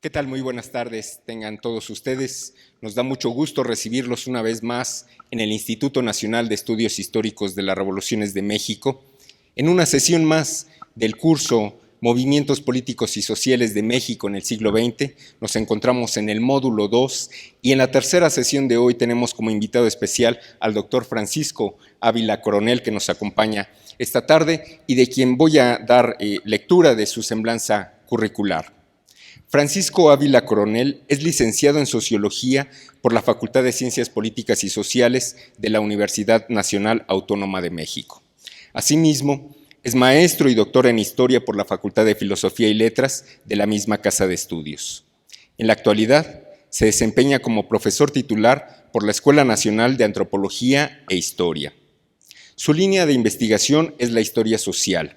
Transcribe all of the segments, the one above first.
¿Qué tal? Muy buenas tardes, tengan todos ustedes. Nos da mucho gusto recibirlos una vez más en el Instituto Nacional de Estudios Históricos de las Revoluciones de México, en una sesión más del curso Movimientos Políticos y Sociales de México en el siglo XX. Nos encontramos en el módulo 2 y en la tercera sesión de hoy tenemos como invitado especial al doctor Francisco Ávila Coronel, que nos acompaña esta tarde y de quien voy a dar lectura de su semblanza curricular. Francisco Ávila Coronel es licenciado en Sociología por la Facultad de Ciencias Políticas y Sociales de la Universidad Nacional Autónoma de México. Asimismo, es maestro y doctor en Historia por la Facultad de Filosofía y Letras de la misma casa de estudios. En la actualidad, se desempeña como profesor titular por la Escuela Nacional de Antropología e Historia. Su línea de investigación es la historia social,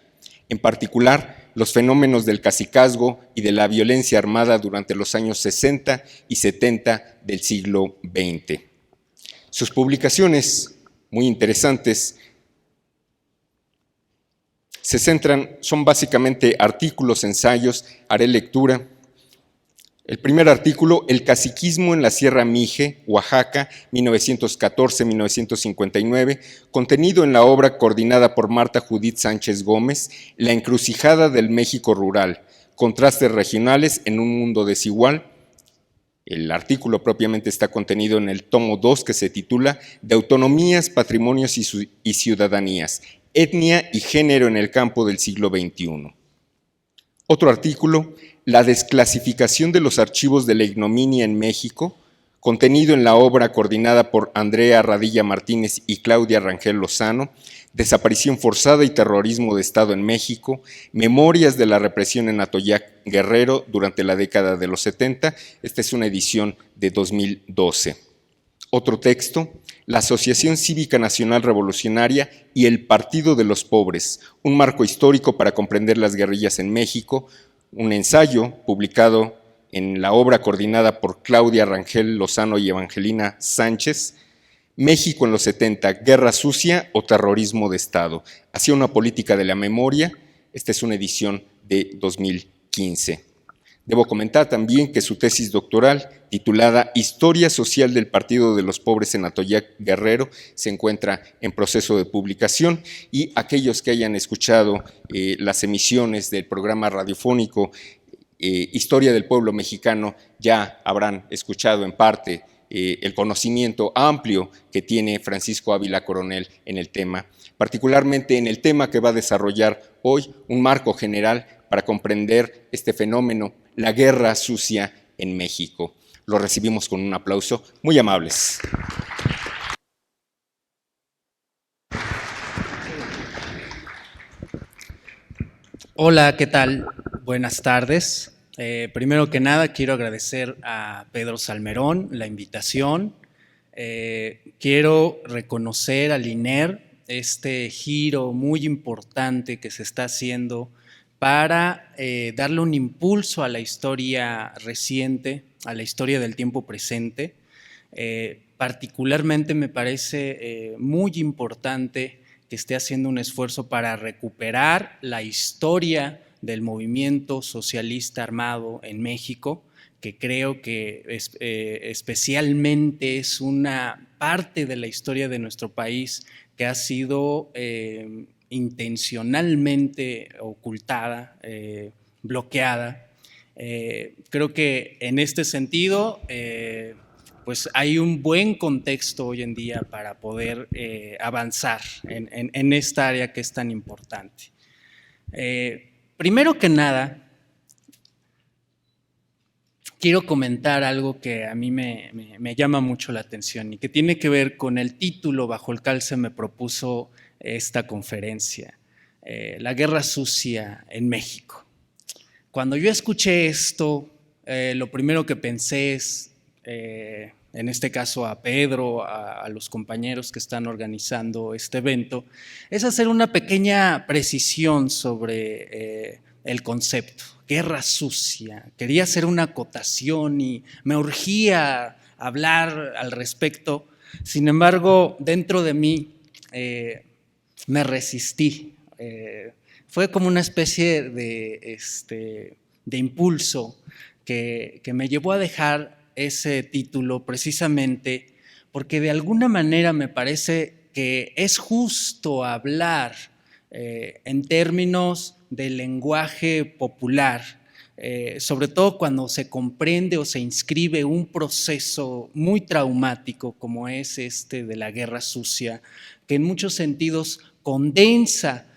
en particular los fenómenos del cacicazgo y de la violencia armada durante los años 60 y 70 del siglo XX. Sus publicaciones, muy interesantes, son básicamente artículos, ensayos, haré lectura. El primer artículo, El caciquismo en la Sierra Mije, Oaxaca, 1914-1959, contenido en la obra coordinada por Marta Judith Sánchez Gómez, La encrucijada del México rural, contrastes regionales en un mundo desigual. El artículo propiamente está contenido en el tomo 2, que se titula De autonomías, patrimonios y ciudadanías, etnia y género en el campo del siglo XXI. Otro artículo, La desclasificación de los archivos de la ignominia en México, contenido en la obra coordinada por Andrea Radilla Martínez y Claudia Rangel Lozano, Desaparición forzada y terrorismo de Estado en México, Memorias de la represión en Atoyac Guerrero durante la década de los 70, esta es una edición de 2012. Otro texto, La Asociación Cívica Nacional Revolucionaria y el Partido de los Pobres, un marco histórico para comprender las guerrillas en México, un ensayo publicado en la obra coordinada por Claudia Rangel Lozano y Evangelina Sánchez, México en los 70, Guerra Sucia o Terrorismo de Estado, hacia una política de la memoria. Esta es una edición de 2015. Debo comentar también que su tesis doctoral, titulada Historia Social del Partido de los Pobres en Atoyac Guerrero, se encuentra en proceso de publicación, y aquellos que hayan escuchado las emisiones del programa radiofónico Historia del Pueblo Mexicano ya habrán escuchado en parte el conocimiento amplio que tiene Francisco Ávila Coronel en el tema, particularmente en el tema que va a desarrollar hoy, un marco general para comprender este fenómeno, la guerra sucia en México. Lo recibimos con un aplauso, muy amables. Hola, ¿qué tal? Buenas tardes. Primero que nada, quiero agradecer a Pedro Salmerón la invitación. Quiero reconocer al INER este giro muy importante que se está haciendo para darle un impulso a la historia reciente, a la historia del tiempo presente. Particularmente me parece muy importante que esté haciendo un esfuerzo para recuperar la historia del movimiento socialista armado en México, que creo que especialmente es una parte de la historia de nuestro país que ha sido intencionalmente ocultada, bloqueada. Creo que en este sentido pues hay un buen contexto hoy en día para poder avanzar en esta área que es tan importante. Primero que nada, quiero comentar algo que a mí me llama mucho la atención y que tiene que ver con el título bajo el cual se me propuso esta conferencia, La guerra sucia en México. Cuando yo escuché esto, lo primero que pensé es, en este caso a Pedro, a los compañeros que están organizando este evento, es hacer una pequeña precisión sobre el concepto, guerra sucia. Quería hacer una acotación y me urgía hablar al respecto. Sin embargo, dentro de mí me resistí. Fue como una especie de impulso que me llevó a dejar ese título precisamente porque de alguna manera me parece que es justo hablar en términos de lenguaje popular, sobre todo cuando se comprende o se inscribe un proceso muy traumático como es este de la guerra sucia, que en muchos sentidos condensa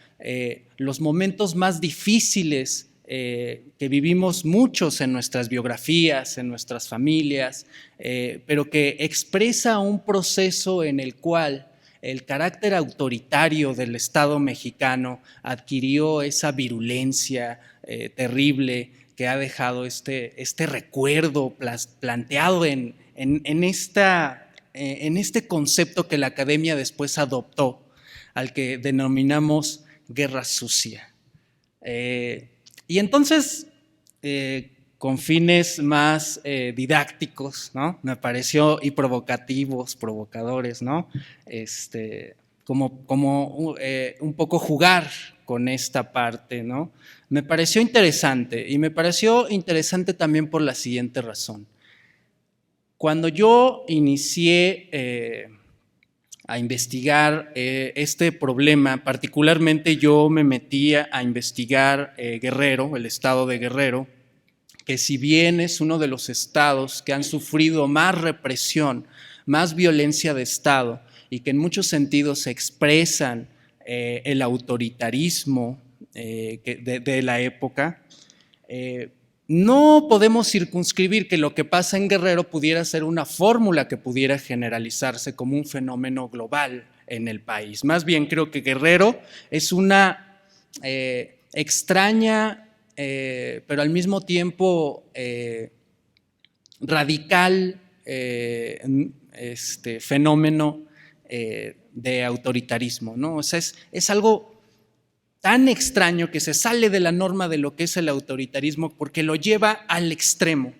los momentos más difíciles que vivimos muchos en nuestras biografías, en nuestras familias, pero que expresa un proceso en el cual el carácter autoritario del Estado mexicano adquirió esa virulencia terrible que ha dejado este recuerdo planteado en este concepto que la academia después adoptó, al que denominamos guerra sucia. Y entonces, con fines más didácticos, ¿no? Me pareció, y provocadores, ¿no? Como un poco jugar con esta parte, ¿no? Me pareció interesante, y me pareció interesante también por la siguiente razón. Cuando yo inicié a investigar este problema, particularmente yo me metí a investigar Guerrero, el estado de Guerrero, que si bien es uno de los estados que han sufrido más represión, más violencia de Estado y que en muchos sentidos expresan el autoritarismo de la época, no podemos circunscribir que lo que pasa en Guerrero pudiera ser una fórmula que pudiera generalizarse como un fenómeno global en el país. Más bien creo que Guerrero es una extraña, pero al mismo tiempo radical fenómeno de autoritarismo, ¿no? O sea, es algo tan extraño que se sale de la norma de lo que es el autoritarismo porque lo lleva al extremo.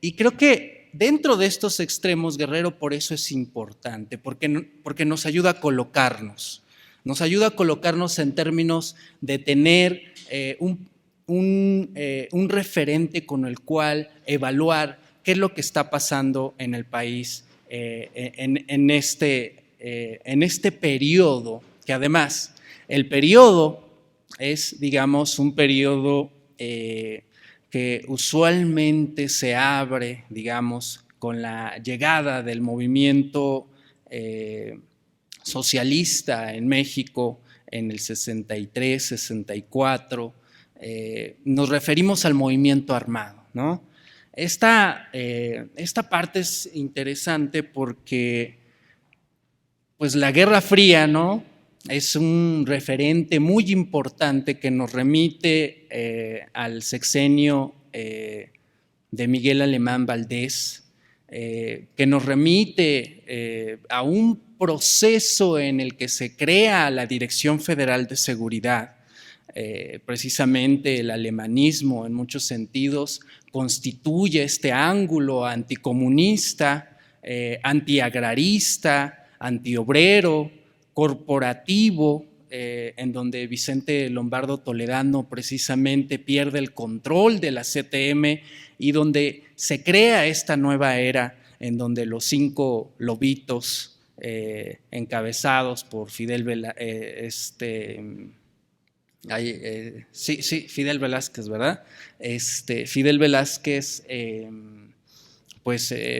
Y creo que dentro de estos extremos, Guerrero por eso es importante, porque nos ayuda a colocarnos. Nos ayuda a colocarnos en términos de tener un referente con el cual evaluar qué es lo que está pasando en el país en este periodo, que además el periodo es, digamos, un periodo que usualmente se abre, digamos, con la llegada del movimiento socialista en México en el 63, 64. Nos referimos al movimiento armado, ¿no? Esta parte es interesante porque pues, la Guerra Fría, ¿no?, es un referente muy importante que nos remite al sexenio de Miguel Alemán Valdés, que nos remite a un proceso en el que se crea la Dirección Federal de Seguridad. Precisamente el alemanismo en muchos sentidos constituye este ángulo anticomunista, antiagrarista, antiobrero, corporativo, en donde Vicente Lombardo Toledano precisamente pierde el control de la CTM y donde se crea esta nueva era en donde los 5 lobitos encabezados por Fidel Fidel Velázquez, ¿verdad? Fidel Velázquez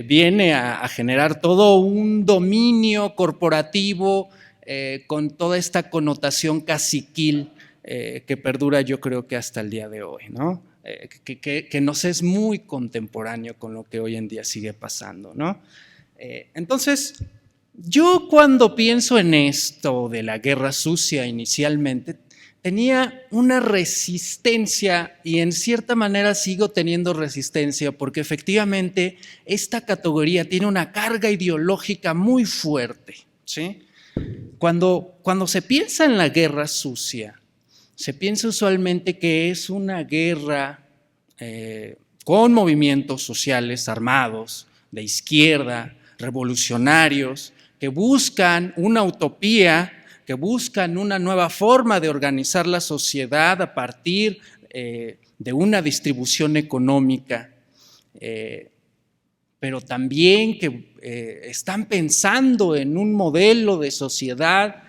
viene a generar todo un dominio corporativo con toda esta connotación caciquil que perdura, yo creo que hasta el día de hoy, ¿no? Que nos es muy contemporáneo con lo que hoy en día sigue pasando, ¿no? Entonces, yo cuando pienso en esto de la guerra sucia inicialmente, tenía una resistencia y en cierta manera sigo teniendo resistencia porque efectivamente esta categoría tiene una carga ideológica muy fuerte, ¿sí? Cuando se piensa en la guerra sucia, se piensa usualmente que es una guerra con movimientos sociales armados, de izquierda, revolucionarios, que buscan una utopía, que buscan una nueva forma de organizar la sociedad a partir de una distribución económica, pero también que están pensando en un modelo de sociedad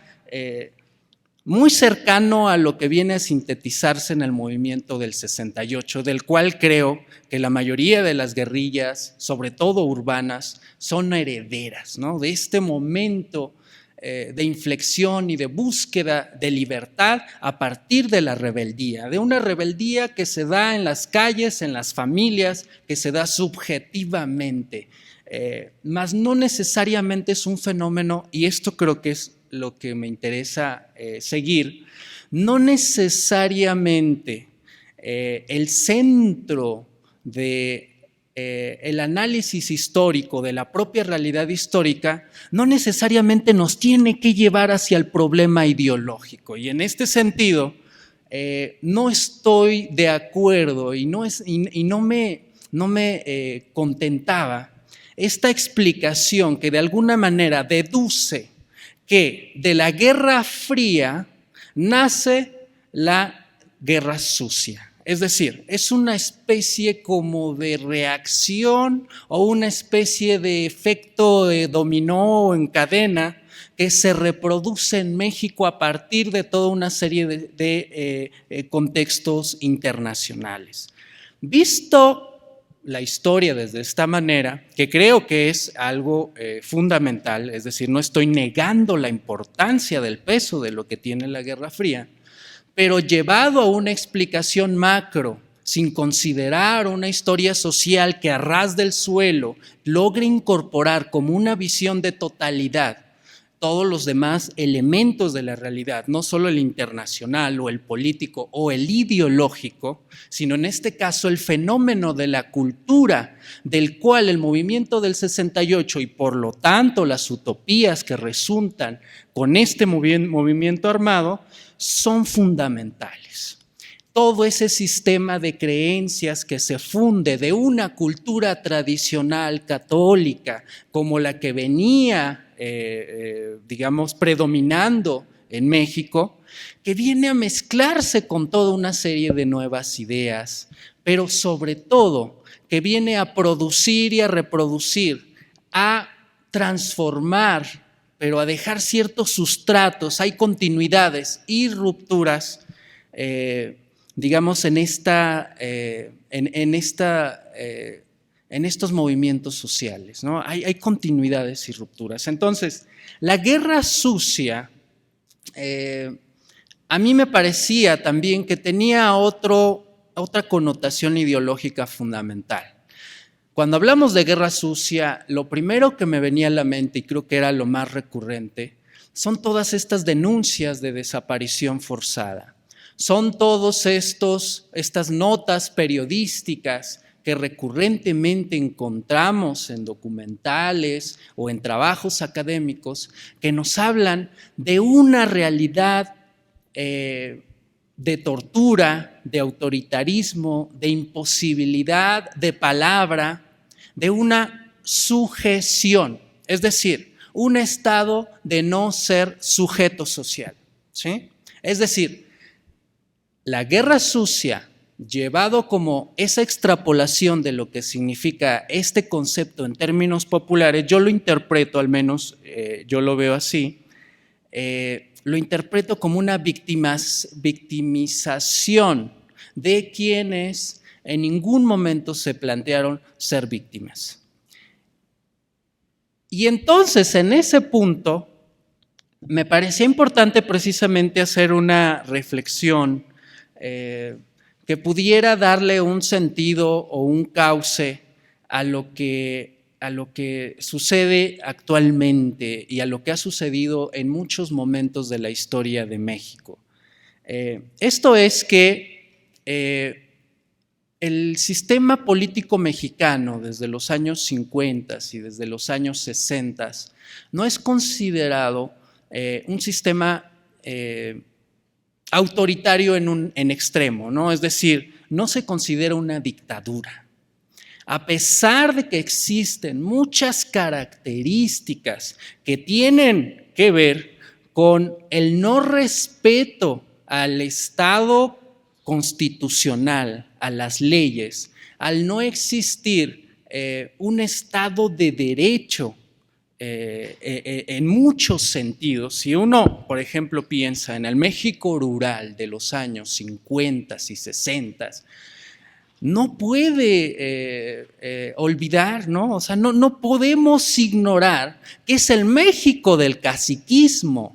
muy cercano a lo que viene a sintetizarse en el movimiento del 68, del cual creo que la mayoría de las guerrillas, sobre todo urbanas, son herederas, ¿no? De este momento de inflexión y de búsqueda de libertad a partir de la rebeldía, de una rebeldía que se da en las calles, en las familias, que se da subjetivamente, mas no necesariamente es un fenómeno, y esto creo que es lo que me interesa seguir, no necesariamente el centro de el análisis histórico de la propia realidad histórica no necesariamente nos tiene que llevar hacia el problema ideológico. Y en este sentido, no estoy de acuerdo y no me contentaba esta explicación que de alguna manera deduce que de la Guerra Fría nace la Guerra Sucia. Es decir, es una especie como de reacción o una especie de efecto de dominó en cadena que se reproduce en México a partir de toda una serie de contextos internacionales. Visto la historia desde esta manera, que creo que es algo fundamental, es decir, no estoy negando la importancia del peso de lo que tiene la Guerra Fría, pero llevado a una explicación macro, sin considerar una historia social que a ras del suelo logre incorporar como una visión de totalidad todos los demás elementos de la realidad, no solo el internacional o el político o el ideológico, sino en este caso el fenómeno de la cultura, del cual el movimiento del 68 y por lo tanto las utopías que resultan con este movimiento armado son fundamentales. Todo ese sistema de creencias que se funde de una cultura tradicional católica como la que venía digamos, predominando en México, que viene a mezclarse con toda una serie de nuevas ideas, pero sobre todo que viene a producir y a reproducir, a transformar, pero a dejar ciertos sustratos, hay continuidades y rupturas, digamos, en estos movimientos sociales, ¿no? Hay continuidades y rupturas. Entonces, la Guerra Sucia, a mí me parecía también que tenía otra connotación ideológica fundamental. Cuando hablamos de Guerra Sucia, lo primero que me venía a la mente, y creo que era lo más recurrente, son todas estas denuncias de desaparición forzada. Son todas estas notas periodísticas que recurrentemente encontramos en documentales o en trabajos académicos que nos hablan de una realidad de tortura, de autoritarismo, de imposibilidad de palabra, de una sujeción, es decir, un estado de no ser sujeto social, ¿sí? Es decir, la Guerra Sucia, llevado como esa extrapolación de lo que significa este concepto en términos populares, yo lo interpreto, al menos yo lo veo así, lo interpreto como una victimización de quienes en ningún momento se plantearon ser víctimas. Y entonces, en ese punto, me parecía importante precisamente hacer una reflexión que pudiera darle un sentido o un cauce a lo que sucede actualmente y a lo que ha sucedido en muchos momentos de la historia de México. Esto es que el sistema político mexicano desde los años 50 y desde los años 60 no es considerado un sistema autoritario en extremo, ¿no? Es decir, no se considera una dictadura. A pesar de que existen muchas características que tienen que ver con el no respeto al Estado constitucional, a las leyes, al no existir un Estado de derecho en muchos sentidos. Si uno, por ejemplo, piensa en el México rural de los años 50 y 60, no puede olvidar, ¿no? O sea, no podemos ignorar que es el México del caciquismo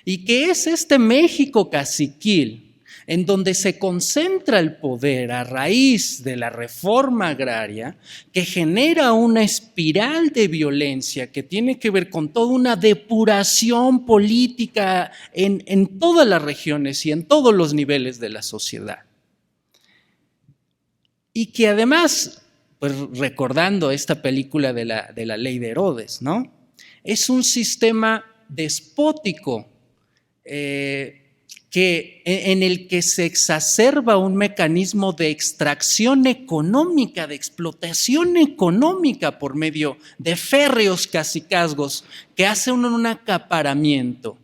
y que es este México caciquil en donde se concentra el poder a raíz de la reforma agraria, que genera una espiral de violencia que tiene que ver con toda una depuración política en todas las regiones y en todos los niveles de la sociedad. Y que además, pues recordando esta película de la ley de Herodes, ¿no? Es un sistema despótico en el que se exacerba un mecanismo de extracción económica, de explotación económica por medio de férreos cacicazgos que hacen un acaparamiento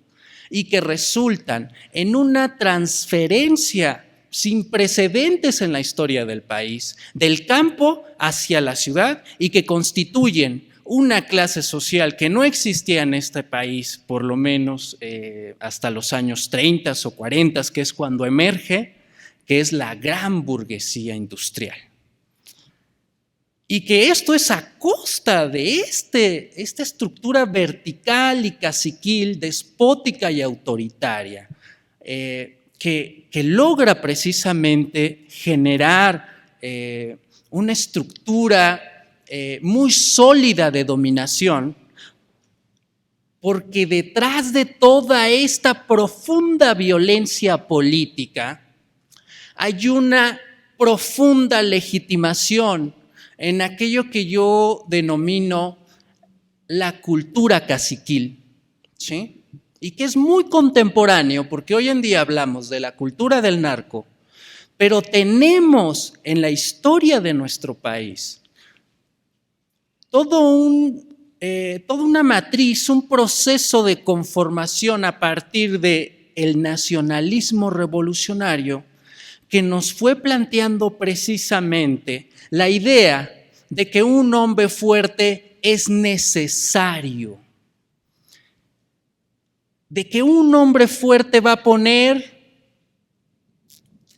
y que resultan en una transferencia sin precedentes en la historia del país, del campo hacia la ciudad, y que constituyen una clase social que no existía en este país, por lo menos hasta los años 30 o 40, que es cuando emerge, que es la gran burguesía industrial. Y que esto es a costa de esta estructura vertical y caciquil, despótica y autoritaria, que logra precisamente generar una estructura muy sólida de dominación, porque detrás de toda esta profunda violencia política hay una profunda legitimación en aquello que yo denomino la cultura caciquil, ¿sí? Y que es muy contemporáneo, porque hoy en día hablamos de la cultura del narco, pero tenemos en la historia de nuestro país toda una matriz, un proceso de conformación a partir del nacionalismo revolucionario que nos fue planteando precisamente la idea de que un hombre fuerte es necesario, de que un hombre fuerte va a poner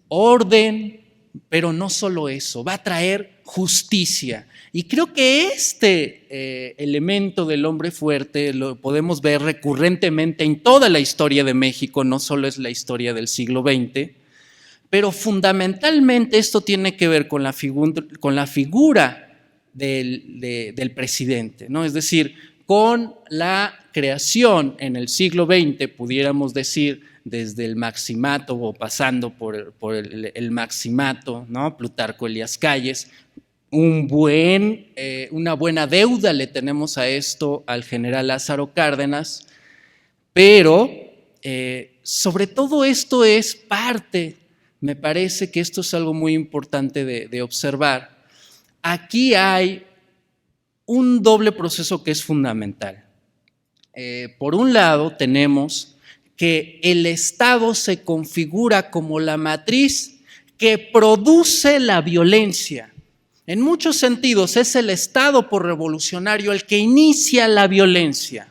orden, pero no solo eso, va a traer justicia. Y creo que este elemento del hombre fuerte lo podemos ver recurrentemente en toda la historia de México, no solo es la historia del siglo XX, pero fundamentalmente esto tiene que ver con la figura del presidente, ¿no? Es decir, con la creación en el siglo XX, pudiéramos decir, desde el maximato o pasando por el maximato, ¿no? Plutarco Elías Calles, una buena deuda le tenemos a esto al general Lázaro Cárdenas, pero sobre todo esto es parte, me parece que esto es algo muy importante de observar. Aquí hay un doble proceso que es fundamental. Por un lado tenemos que el Estado se configura como la matriz que produce la violencia. En muchos sentidos es el Estado por revolucionario el que inicia la violencia.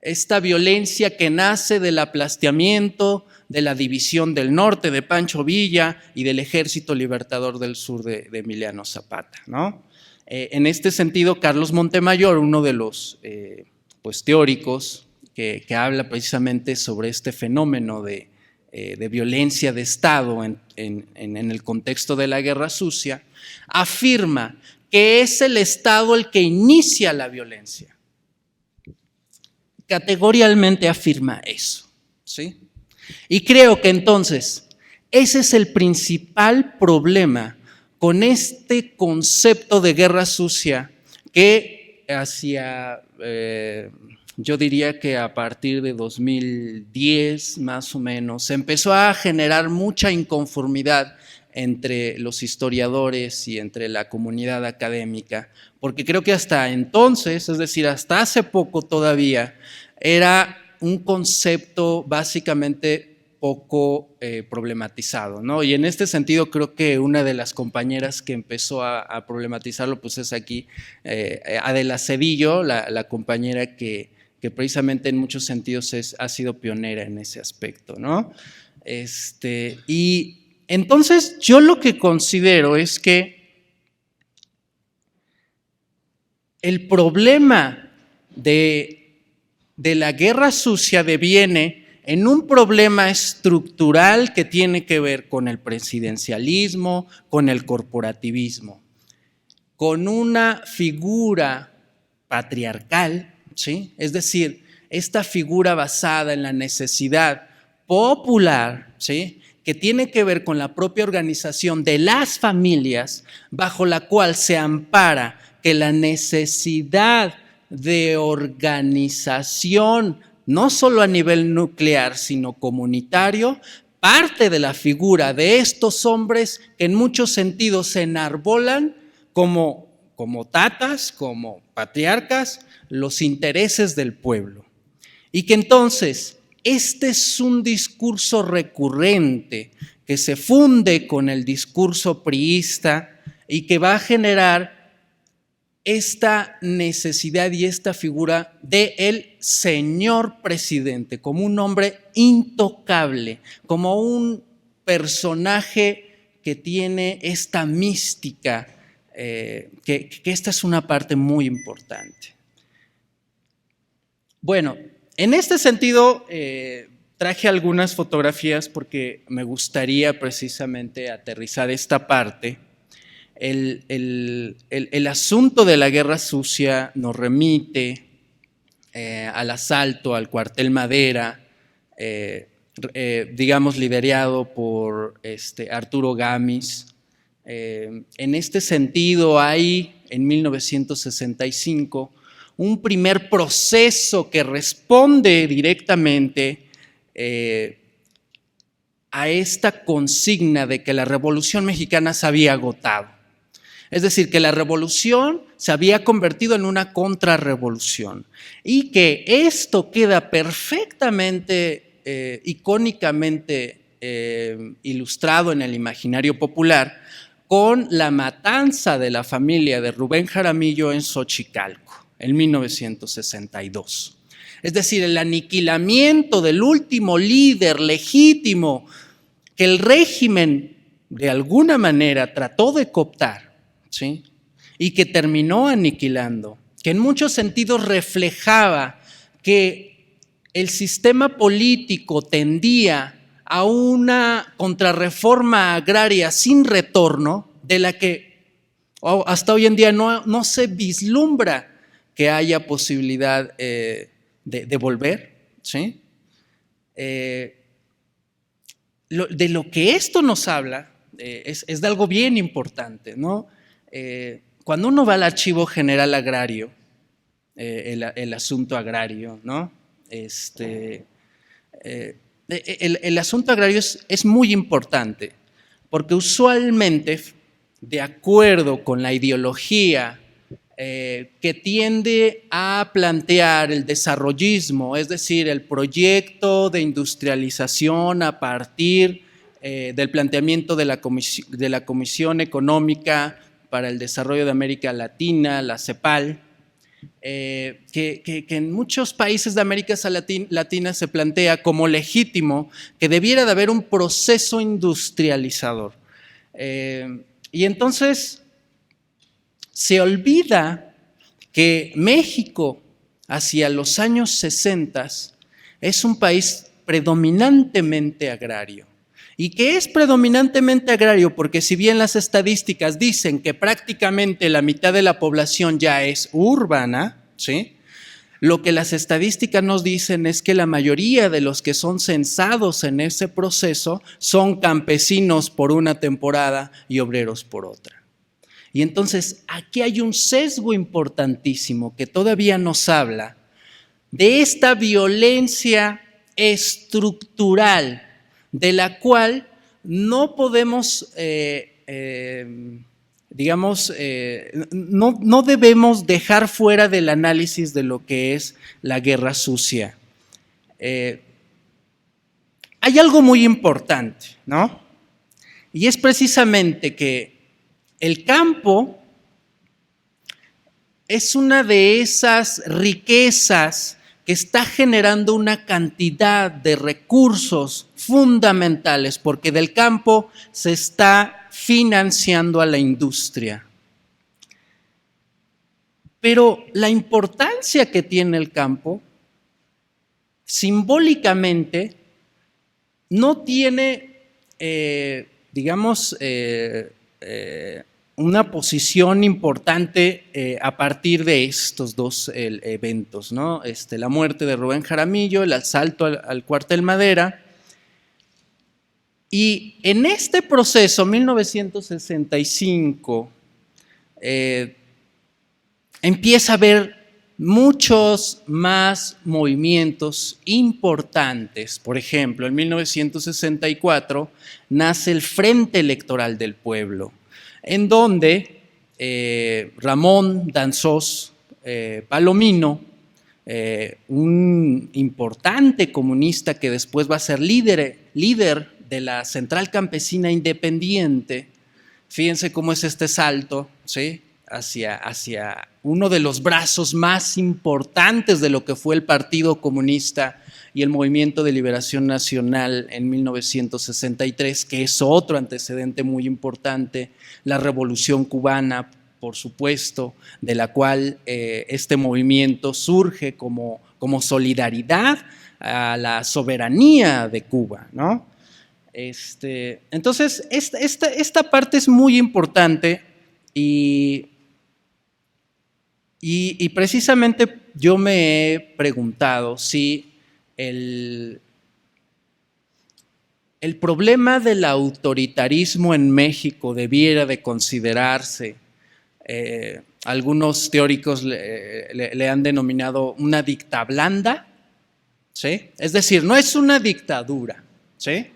Esta violencia que nace del aplastamiento, de la división del norte de Pancho Villa y del Ejército Libertador del Sur de Emiliano Zapata, ¿no? En este sentido, Carlos Montemayor, uno de los teóricos que habla precisamente sobre este fenómeno de violencia de Estado en el contexto de la guerra sucia, afirma que es el Estado el que inicia la violencia. Categorialmente afirma eso, ¿sí? Y creo que entonces ese es el principal problema con este concepto de guerra sucia que yo diría que a partir de 2010 más o menos se empezó a generar mucha inconformidad entre los historiadores y entre la comunidad académica, porque creo que hasta entonces, es decir, hasta hace poco todavía, era un concepto básicamente poco problematizado, ¿no? Y en este sentido creo que una de las compañeras que empezó a problematizarlo pues es aquí Adela Cedillo, la compañera que precisamente en muchos sentidos ha sido pionera en ese aspecto, ¿no? Y entonces yo lo que considero es que el problema de la guerra sucia deviene en un problema estructural que tiene que ver con el presidencialismo, con el corporativismo, con una figura patriarcal, ¿sí? Es decir, esta figura basada en la necesidad popular, ¿sí?, que tiene que ver con la propia organización de las familias, bajo la cual se ampara que la necesidad de organización, no solo a nivel nuclear, sino comunitario, parte de la figura de estos hombres que en muchos sentidos se enarbolan como tatas, como patriarcas, los intereses del pueblo. Y que entonces este es un discurso recurrente que se funde con el discurso priista y que va a generar esta necesidad y esta figura del señor presidente como un hombre intocable, como un personaje que tiene esta mística, que esta es una parte muy importante. Bueno, en este sentido traje algunas fotografías porque me gustaría precisamente aterrizar esta parte. El asunto de la guerra sucia nos remite al asalto al cuartel Madera, digamos liderado por Arturo Gamis. En este sentido hay en 1965 un primer proceso que responde directamente a esta consigna de que la Revolución Mexicana se había agotado. Es decir, que la revolución se había convertido en una contrarrevolución y que esto queda perfectamente, icónicamente ilustrado en el imaginario popular con la matanza de la familia de Rubén Jaramillo en Xochicalco, en 1962. Es decir, el aniquilamiento del último líder legítimo que el régimen de alguna manera trató de cooptar, ¿sí?, y que terminó aniquilando, que en muchos sentidos reflejaba que el sistema político tendía a una contrarreforma agraria sin retorno, de la que hasta hoy en día no se vislumbra que haya posibilidad de volver, ¿sí? De lo que esto nos habla es de algo bien importante, ¿no? Cuando uno va al Archivo General Agrario, el asunto agrario, ¿no? El asunto agrario es muy importante porque usualmente, de acuerdo con la ideología que tiende a plantear el desarrollismo, es decir, el proyecto de industrialización a partir del planteamiento de la Comisión Económica para el Desarrollo de América Latina, la CEPAL, que en muchos países de América Latina se plantea como legítimo que debiera de haber un proceso industrializador. Y entonces se olvida que México, hacia los años 60, es un país predominantemente agrario. ¿Y que es predominantemente agrario? Porque si bien las estadísticas dicen que prácticamente la mitad de la población ya es urbana, ¿sí?, lo que las estadísticas nos dicen es que la mayoría de los que son censados en ese proceso son campesinos por una temporada y obreros por otra. Y entonces aquí hay un sesgo importantísimo que todavía nos habla de esta violencia estructural de la cual no podemos, no debemos dejar fuera del análisis de lo que es la guerra sucia. hay algo muy importante, ¿no? Y es precisamente que el campo es una de esas riquezas que está generando una cantidad de recursos fundamentales, porque del campo se está financiando a la industria. Pero la importancia que tiene el campo, simbólicamente, no tiene, una posición importante a partir de estos dos eventos, ¿no? La muerte de Rubén Jaramillo, el asalto al cuartel Madera. Y en este proceso, 1965, empieza a haber muchos más movimientos importantes. Por ejemplo, en 1964 nace el Frente Electoral del Pueblo, en donde Ramón Danzós Palomino, un importante comunista que después va a ser líder de la Central Campesina Independiente, fíjense cómo es este salto, ¿sí?, hacia uno de los brazos más importantes de lo que fue el Partido Comunista y el Movimiento de Liberación Nacional en 1963, que es otro antecedente muy importante, la Revolución Cubana, por supuesto, de la cual este movimiento surge como solidaridad a la soberanía de Cuba, ¿no? Entonces, esta parte es muy importante y precisamente yo me he preguntado si el problema del autoritarismo en México debiera de considerarse, algunos teóricos le han denominado una dicta blanda, ¿sí? Es decir, no es una dictadura, ¿sí?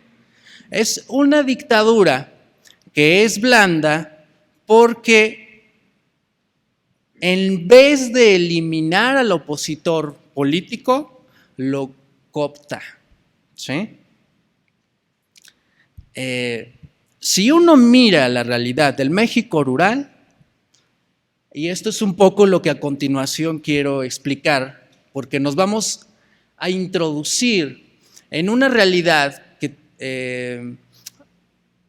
Es una dictadura que es blanda porque en vez de eliminar al opositor político, lo coopta, ¿sí? Si uno mira la realidad del México rural, y esto es un poco lo que a continuación quiero explicar, porque nos vamos a introducir en una realidad que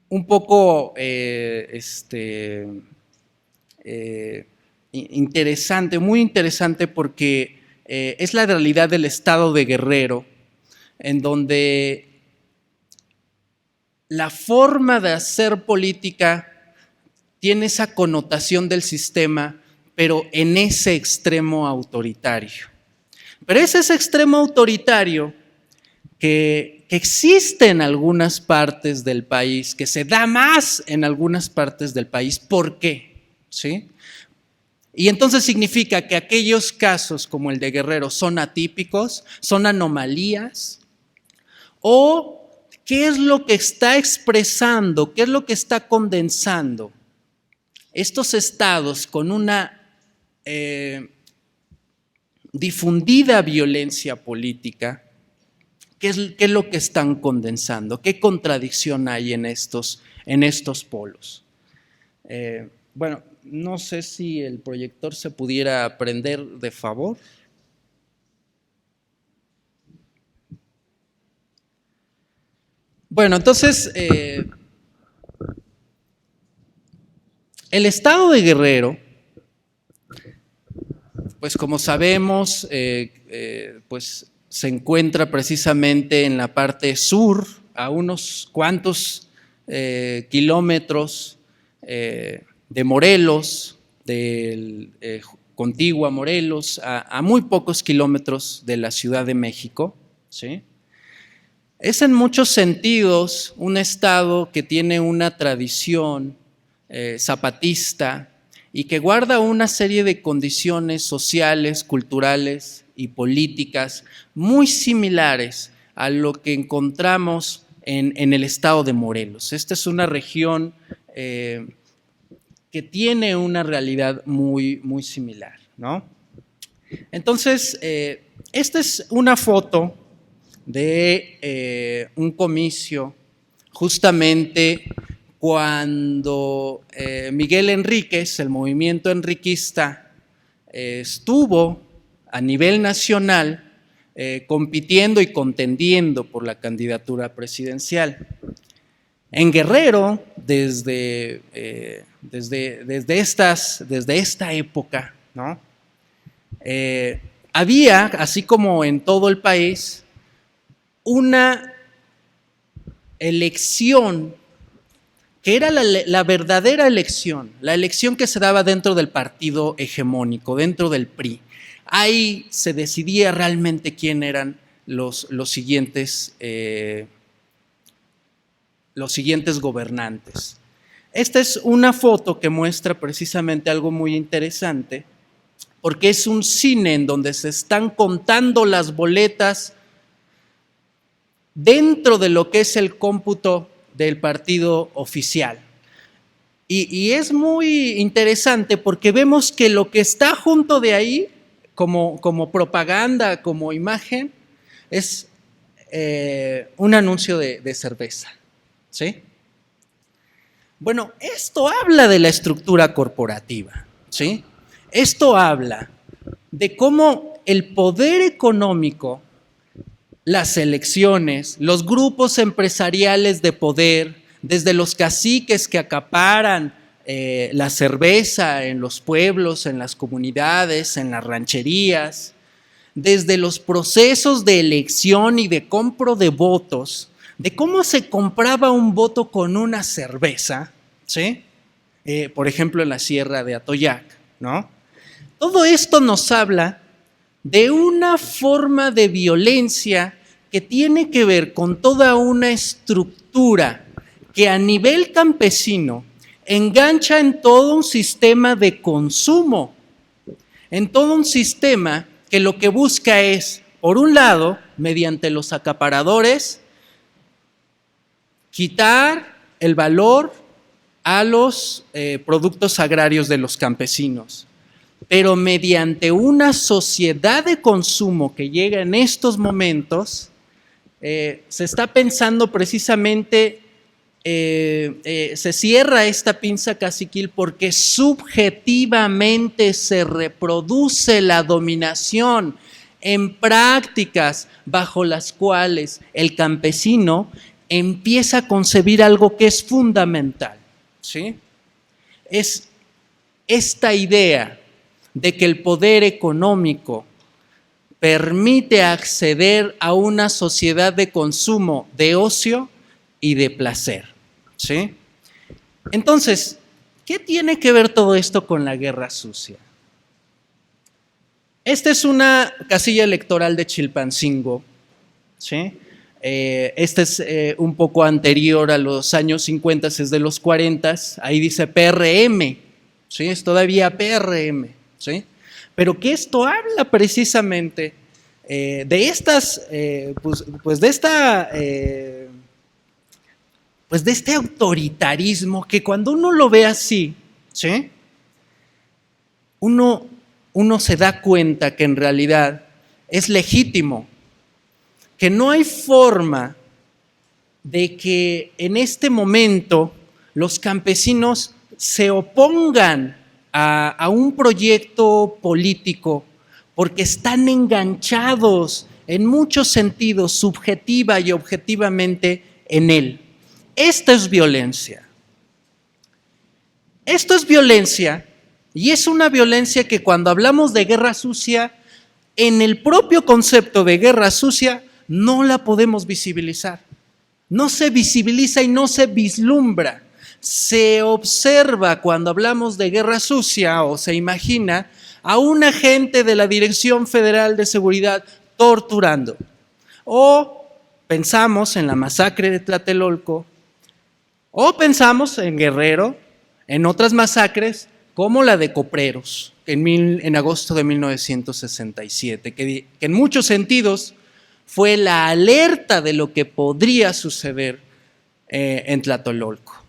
un poco interesante, muy interesante, porque es la realidad del estado de Guerrero, en donde la forma de hacer política tiene esa connotación del sistema, pero en ese extremo autoritario. Pero es ese extremo autoritario que existe en algunas partes del país, que se da más en algunas partes del país. ¿Por qué? ¿Sí? Y entonces significa que aquellos casos como el de Guerrero son atípicos, son anomalías, o ¿qué es lo que está expresando? ¿Qué es lo que está condensando estos estados con una difundida violencia política? ¿Qué es lo que están condensando? ¿Qué contradicción hay en estos polos? Bueno, no sé si el proyector se pudiera prender de favor. Bueno, entonces, el estado de Guerrero, pues como sabemos, pues se encuentra precisamente en la parte sur, a unos cuantos kilómetros de Morelos, del contigua Morelos, a muy pocos kilómetros de la Ciudad de México, ¿sí? Es en muchos sentidos un estado que tiene una tradición zapatista y que guarda una serie de condiciones sociales, culturales y políticas muy similares a lo que encontramos en el estado de Morelos. Esta es una región que tiene una realidad muy, muy similar, ¿no? Entonces, esta es una foto de un comicio justamente cuando Miguel Enríquez, el movimiento enriquista, estuvo a nivel nacional compitiendo y contendiendo por la candidatura presidencial. En Guerrero, desde esta época, ¿no? Había, así como en todo el país, una elección que era la verdadera elección, la elección que se daba dentro del partido hegemónico, dentro del PRI. Ahí se decidía realmente quién eran los siguientes gobernantes. Esta es una foto que muestra precisamente algo muy interesante, porque es un cine en donde se están contando las boletas dentro de lo que es el cómputo del partido oficial. Y es muy interesante porque vemos que lo que está junto de ahí, como propaganda, como imagen, es un anuncio de cerveza. ¿Sí? Bueno, esto habla de la estructura corporativa, ¿sí? Esto habla de cómo el poder económico, las elecciones, los grupos empresariales de poder, desde los caciques que acaparan la cerveza en los pueblos, en las comunidades, en las rancherías, desde los procesos de elección y de compra de votos, de cómo se compraba un voto con una cerveza, ¿sí? Por ejemplo, en la Sierra de Atoyac, ¿no? Todo esto nos habla de una forma de violencia que tiene que ver con toda una estructura que a nivel campesino engancha en todo un sistema de consumo, en todo un sistema que lo que busca es, por un lado, mediante los acaparadores, quitar el valor a los productos agrarios de los campesinos, pero mediante una sociedad de consumo que llega en estos momentos, se está pensando precisamente, se cierra esta pinza caciquil porque subjetivamente se reproduce la dominación en prácticas bajo las cuales el campesino empieza a concebir algo que es fundamental, ¿sí? Es esta idea de que el poder económico permite acceder a una sociedad de consumo, de ocio y de placer, ¿sí? Entonces, ¿qué tiene que ver todo esto con la guerra sucia? Esta es una casilla electoral de Chilpancingo, ¿sí? Este es un poco anterior a los años 50, es de los 40, ahí dice PRM, ¿sí? Es todavía PRM, ¿sí? Pero que esto habla precisamente de estas, pues de este autoritarismo que cuando uno lo ve así, ¿sí? Uno se da cuenta que en realidad es legítimo, que no hay forma de que en este momento los campesinos se opongan a un proyecto político porque están enganchados en muchos sentidos, subjetiva y objetivamente, en él. Esta es violencia. Esto es violencia y es una violencia que cuando hablamos de guerra sucia, en el propio concepto de guerra sucia, no la podemos visibilizar. No se visibiliza y no se vislumbra. Se observa cuando hablamos de guerra sucia o se imagina a un agente de la Dirección Federal de Seguridad torturando. O pensamos en la masacre de Tlatelolco, o pensamos en Guerrero, en otras masacres como la de Copreros en agosto de 1967, que en muchos sentidos fue la alerta de lo que podría suceder en Tlatelolco.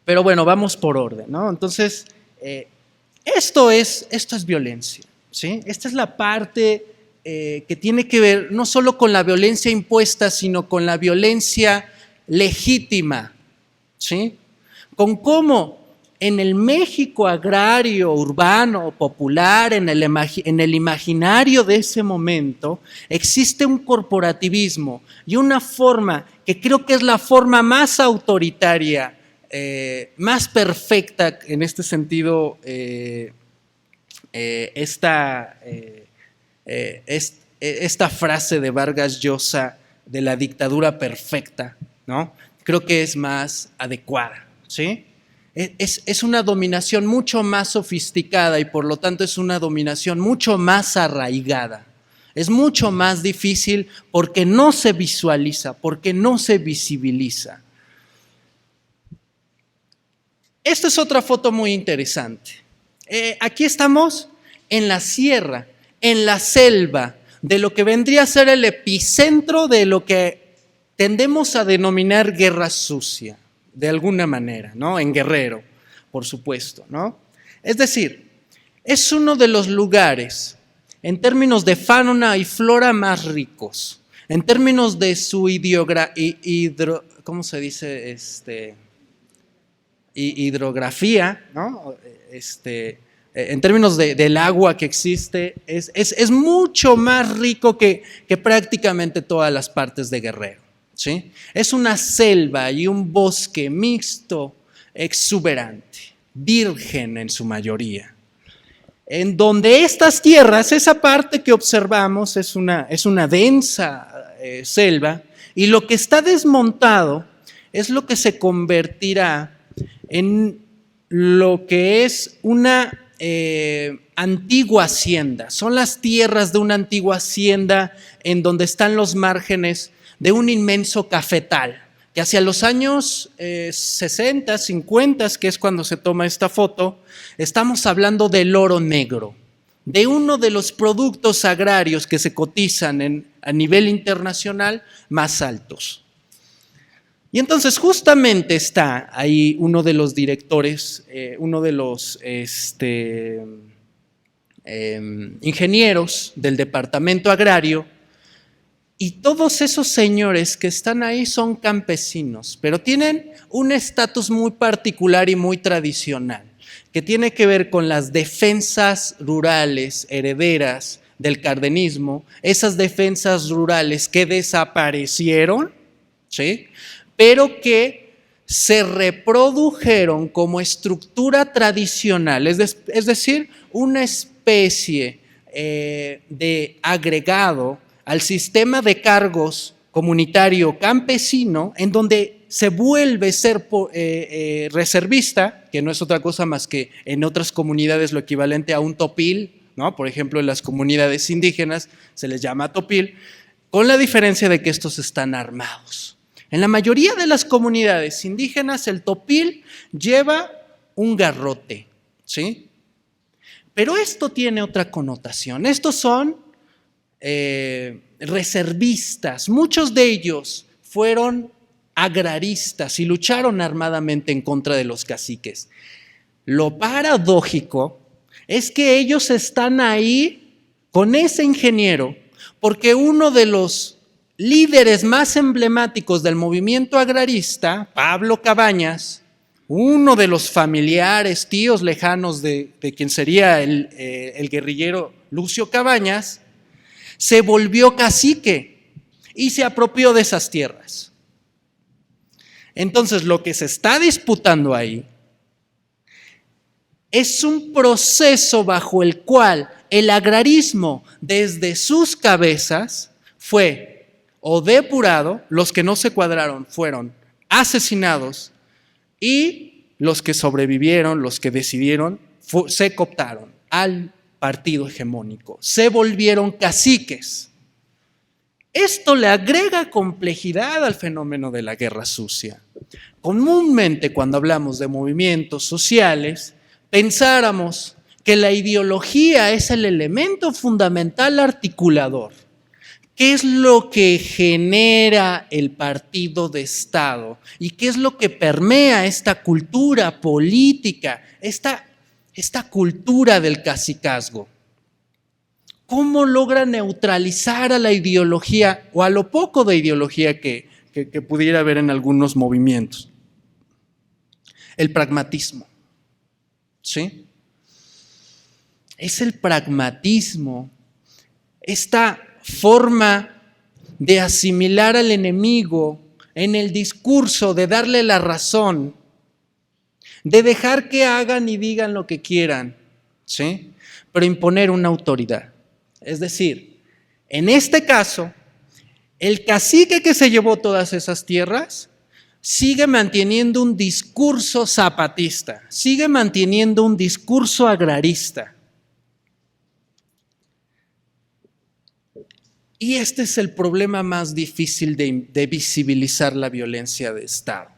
Pero bueno, vamos por orden, ¿no? Entonces, esto es violencia, ¿sí? Esta es la parte que tiene que ver no solo con la violencia impuesta, sino con la violencia legítima, ¿sí? Con cómo en el México agrario, urbano, popular, en el imaginario de ese momento, existe un corporativismo y una forma que creo que es la forma más autoritaria, más perfecta en este sentido, esta frase de Vargas Llosa de la dictadura perfecta, ¿no? Creo que es más adecuada, ¿sí? Es una dominación mucho más sofisticada y por lo tanto es una dominación mucho más arraigada. Es mucho más difícil porque no se visualiza, porque no se visibiliza. Esta es otra foto muy interesante. Aquí estamos en la sierra, en la selva, de lo que vendría a ser el epicentro de lo que tendemos a denominar guerra sucia, de alguna manera, ¿no? En Guerrero, por supuesto, ¿no? Es decir, es uno de los lugares, en términos de fauna y flora, más ricos, en términos de su ¿cómo se dice? Hidrografía, ¿no? En términos del agua que existe, es mucho más rico que prácticamente todas las partes de Guerrero, ¿sí? Es una selva y un bosque mixto, exuberante, virgen en su mayoría, en donde estas tierras, esa parte que observamos es una densa selva, y lo que está desmontado es lo que se convertirá en lo que es una antigua hacienda. Son las tierras de una antigua hacienda en donde están los márgenes de un inmenso cafetal, que hacia los años 60, 50, que es cuando se toma esta foto, estamos hablando del oro negro, de uno de los productos agrarios que se cotizan a nivel internacional más altos. Y entonces justamente está ahí uno de los directores, uno de los ingenieros del departamento agrario, y todos esos señores que están ahí son campesinos, pero tienen un estatus muy particular y muy tradicional, que tiene que ver con las defensas rurales herederas del cardenismo, esas defensas rurales que desaparecieron, ¿sí?, pero que se reprodujeron como estructura tradicional, es decir, una especie de agregado al sistema de cargos comunitario campesino, en donde se vuelve ser reservista, que no es otra cosa más que en otras comunidades lo equivalente a un topil, ¿no? Por ejemplo, en las comunidades indígenas se les llama topil, con la diferencia de que estos están armados. En la mayoría de las comunidades indígenas el topil lleva un garrote, ¿sí? Pero esto tiene otra connotación. Estos son reservistas, muchos de ellos fueron agraristas y lucharon armadamente en contra de los caciques. Lo paradójico es que ellos están ahí con ese ingeniero porque uno de los líderes más emblemáticos del movimiento agrarista, Pablo Cabañas, uno de los familiares, tíos lejanos de quien sería el guerrillero Lucio Cabañas, se volvió cacique y se apropió de esas tierras. Entonces, lo que se está disputando ahí es un proceso bajo el cual el agrarismo desde sus cabezas fue o depurado, los que no se cuadraron fueron asesinados y los que sobrevivieron, los que decidieron, se cooptaron al partido hegemónico, se volvieron caciques. Esto le agrega complejidad al fenómeno de la guerra sucia. Comúnmente cuando hablamos de movimientos sociales, pensáramos que la ideología es el elemento fundamental articulador. ¿Qué es lo que genera el partido de Estado? ¿Y qué es lo que permea esta cultura política, esta cultura del cacicazgo? ¿Cómo logra neutralizar a la ideología o a lo poco de ideología que pudiera haber en algunos movimientos? El pragmatismo, ¿sí? Es el pragmatismo, esta forma de asimilar al enemigo en el discurso, de darle la razón, de dejar que hagan y digan lo que quieran, ¿sí? Pero imponer una autoridad. Es decir, en este caso, el cacique que se llevó todas esas tierras sigue manteniendo un discurso zapatista, sigue manteniendo un discurso agrarista. Y este es el problema más difícil de visibilizar la violencia de Estado.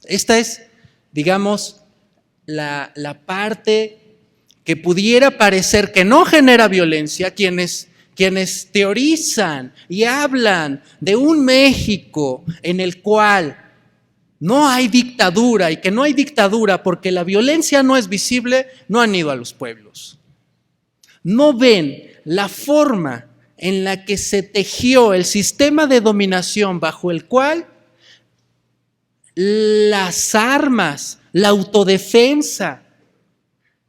Esta es, digamos, la parte que pudiera parecer que no genera violencia, quienes teorizan y hablan de un México en el cual no hay dictadura y que no hay dictadura porque la violencia no es visible, no han ido a los pueblos. No ven la forma en la que se tejió el sistema de dominación bajo el cual las armas, la autodefensa,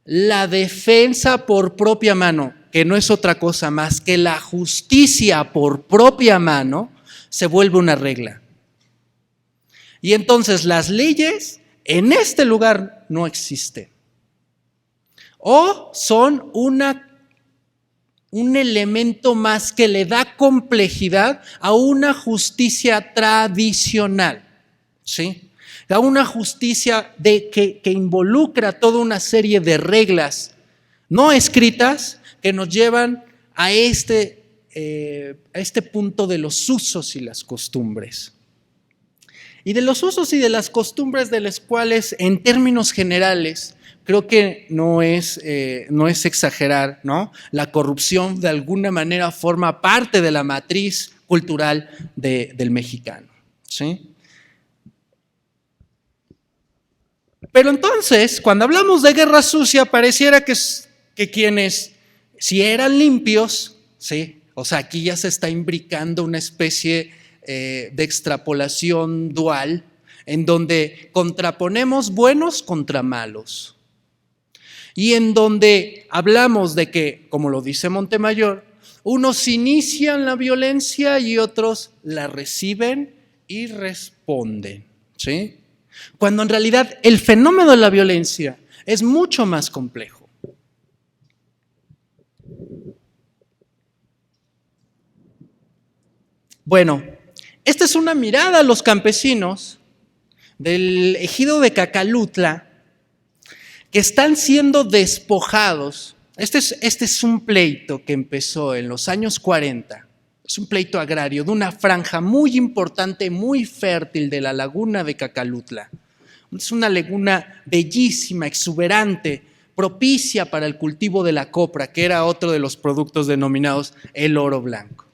la defensa por propia mano, que no es otra cosa más que la justicia por propia mano, se vuelve una regla. Y entonces las leyes en este lugar no existen. O son un elemento más que le da complejidad a una justicia tradicional, ¿sí? A una justicia que involucra toda una serie de reglas no escritas que nos llevan a este punto de los usos y las costumbres. Y de los usos y de las costumbres de las cuales, en términos generales, creo que no es exagerar, ¿no? La corrupción de alguna manera forma parte de la matriz cultural del mexicano, ¿sí? Pero entonces, cuando hablamos de guerra sucia, pareciera que quienes, si eran limpios, ¿sí? O sea, aquí ya se está imbricando una especie de extrapolación dual, en donde contraponemos buenos contra malos. Y en donde hablamos de que, como lo dice Montemayor, unos inician la violencia y otros la reciben y responden, ¿sí? Cuando en realidad el fenómeno de la violencia es mucho más complejo. Bueno, esta es una mirada a los campesinos del ejido de Cacalutla que están siendo despojados. Este es un pleito que empezó en los años 40. Es un pleito agrario de una franja muy importante, muy fértil de la laguna de Cacalutla. Es una laguna bellísima, exuberante, propicia para el cultivo de la copra, que era otro de los productos denominados el oro blanco.